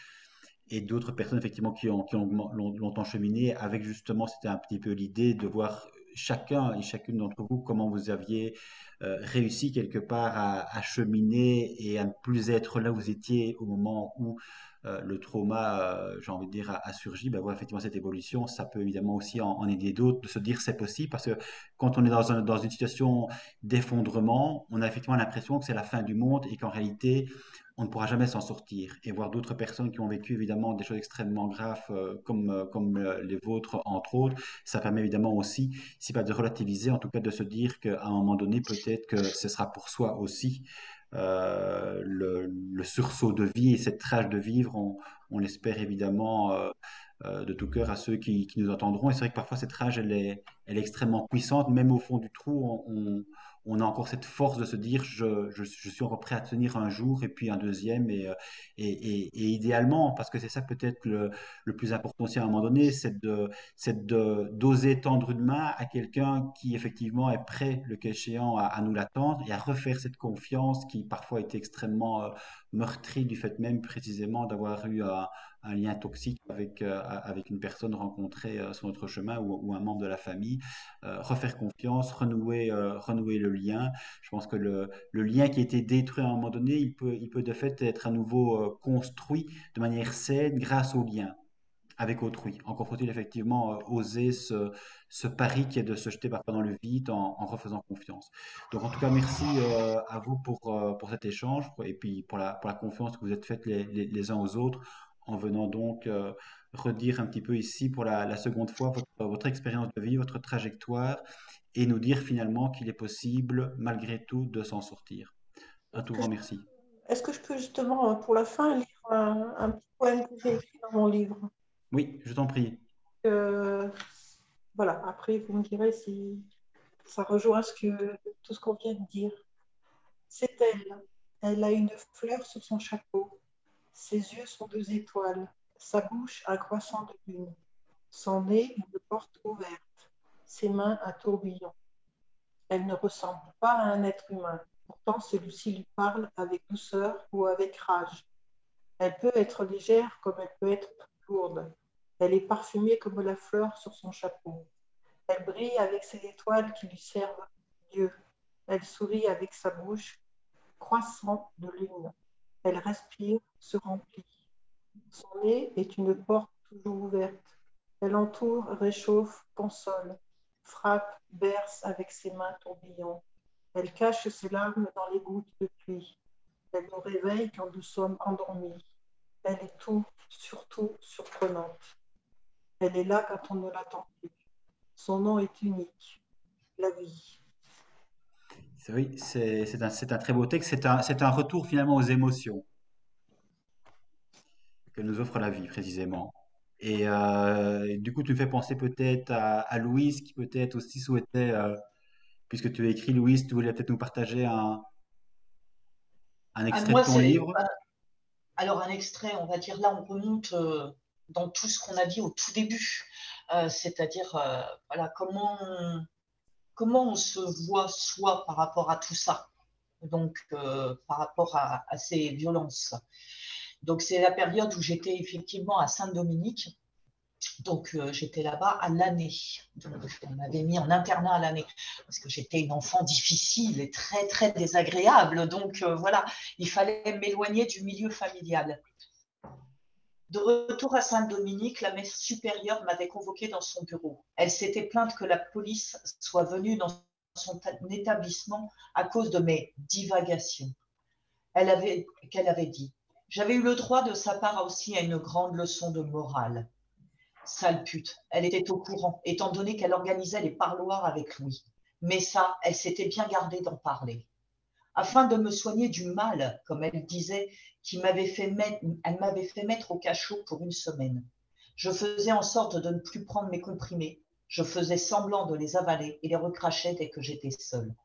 et d'autres personnes effectivement qui ont longtemps cheminé avec justement, c'était un petit peu l'idée de voir chacun et chacune d'entre vous comment vous aviez réussi quelque part à cheminer et à ne plus être là où vous étiez au moment où le trauma, j'ai envie de dire, a surgi, ben voilà, effectivement, cette évolution, ça peut évidemment aussi en aider d'autres, de se dire c'est possible, parce que quand on est dans une situation d'effondrement, on a effectivement l'impression que c'est la fin du monde et qu'en réalité, on ne pourra jamais s'en sortir. Et voir d'autres personnes qui ont vécu évidemment des choses extrêmement graves, comme les vôtres, entre autres, ça permet évidemment aussi, si pas de relativiser, en tout cas de se dire qu'à un moment donné, peut-être que ce sera pour soi aussi le sursaut de vie et cette rage de vivre, on l'espère évidemment de tout cœur à ceux qui nous entendront. Et c'est vrai que parfois cette rage, elle est extrêmement puissante, même au fond du trou, on a encore cette force de se dire je suis encore prêt à tenir un jour et puis un deuxième et idéalement, parce que c'est ça peut-être le plus important aussi à un moment donné, d'oser tendre une main à quelqu'un qui effectivement est prêt, le cas échéant, à nous l'attendre et à refaire cette confiance qui parfois a été extrêmement meurtrie du fait même précisément d'avoir eu un lien toxique avec une personne rencontrée sur notre chemin ou un membre de la famille. Refaire confiance, renouer le lien. Je pense que le lien qui a été détruit à un moment donné, il peut de fait être à nouveau construit de manière saine grâce au lien avec autrui. Encore faut-il effectivement oser ce pari qui est de se jeter parfois dans le vide en refaisant confiance. Donc en tout cas, merci à vous pour cet échange et puis pour la confiance que vous êtes faite les uns aux autres en venant donc redire un petit peu ici pour la seconde fois votre expérience de vie, votre trajectoire et nous dire finalement qu'il est possible malgré tout de s'en sortir. Un Est-ce tout que grand je, merci. est-ce que je peux justement, pour la fin, lire un petit poème que j'ai écrit dans mon livre? Oui, je t'en prie. Euh, voilà, après, vous me direz si ça rejoint tout ce qu'on vient de dire. C'est elle. Elle a une fleur sur son chapeau. Ses yeux sont deux étoiles. Sa bouche un croissant de lune. Son nez une porte ouverte. Ses mains un tourbillon. Elle ne ressemble pas à un être humain. Pourtant, celui-ci lui parle avec douceur ou avec rage. Elle peut être légère comme elle peut être lourde. Elle est parfumée comme la fleur sur son chapeau. Elle brille avec ses étoiles qui lui servent Dieu. Elle sourit avec sa bouche croissant de lune. Elle respire, se remplit. Son nez est une porte toujours ouverte. Elle entoure, réchauffe, console, frappe, berce avec ses mains tourbillons. Elle cache ses larmes dans les gouttes de pluie. Elle nous réveille quand nous sommes endormis. Elle est tout, surtout surprenante. Elle est là quand on ne l'attend plus. Son nom est unique, la vie. Oui, c'est un très beau texte. C'est un retour finalement aux émotions que nous offre la vie, précisément. Et du coup, tu me fais penser peut-être à Louise, qui peut-être aussi souhaitait, puisque tu as écrit Louise, tu voulais peut-être nous partager un À extrait de moi, ton livre. alors un extrait, on va dire là, on remonte dans tout ce qu'on a dit au tout début, c'est-à-dire voilà comment on se voit soi par rapport à tout ça, donc par rapport à ces violences. Donc c'est la période où j'étais effectivement à Saint-Dominique. Donc j'étais là-bas à l'année. Donc on m'avait mis en internat à l'année parce que j'étais une enfant difficile et très très désagréable. Donc voilà, il fallait m'éloigner du milieu familial. De retour à Saint-Dominique, la mère supérieure m'avait convoquée dans son bureau. Elle s'était plainte que la police soit venue dans son établissement à cause de mes divagations. Qu'elle avait dit. J'avais eu le droit de sa part aussi à une grande leçon de morale. Sale pute, elle était au courant, étant donné qu'elle organisait les parloirs avec Louis. Mais ça, elle s'était bien gardée d'en parler. Afin de me soigner du mal, comme elle disait, elle m'avait fait mettre au cachot pour une semaine. Je faisais en sorte de ne plus prendre mes comprimés. Je faisais semblant de les avaler et les recrachais dès que j'étais seule.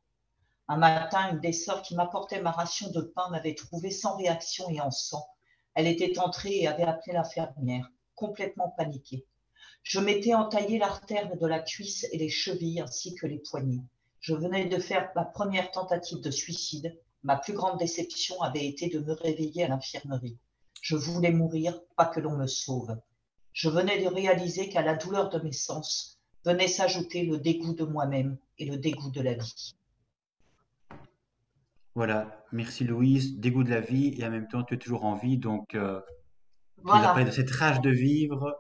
Un matin, une des sœurs qui m'apportait ma ration de pain m'avait trouvée sans réaction et en sang. Elle était entrée et avait appelé l'infirmière, complètement paniquée. Je m'étais entaillé l'artère de la cuisse et les chevilles ainsi que les poignets. Je venais de faire ma première tentative de suicide. Ma plus grande déception avait été de me réveiller à l'infirmerie. Je voulais mourir, pas que l'on me sauve. Je venais de réaliser qu'à la douleur de mes sens venait s'ajouter le dégoût de moi-même et le dégoût de la vie. Voilà, merci Louise, dégoût de la vie et en même temps tu es toujours en vie, donc qui nous a Voilà. parlé de cette rage de vivre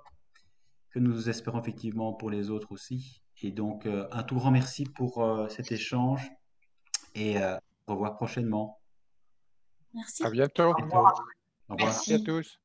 que nous espérons effectivement pour les autres aussi. Et donc, un tout grand merci pour cet échange et au revoir prochainement. Merci. À bientôt. Au revoir. Au revoir. Merci à Merci. tous.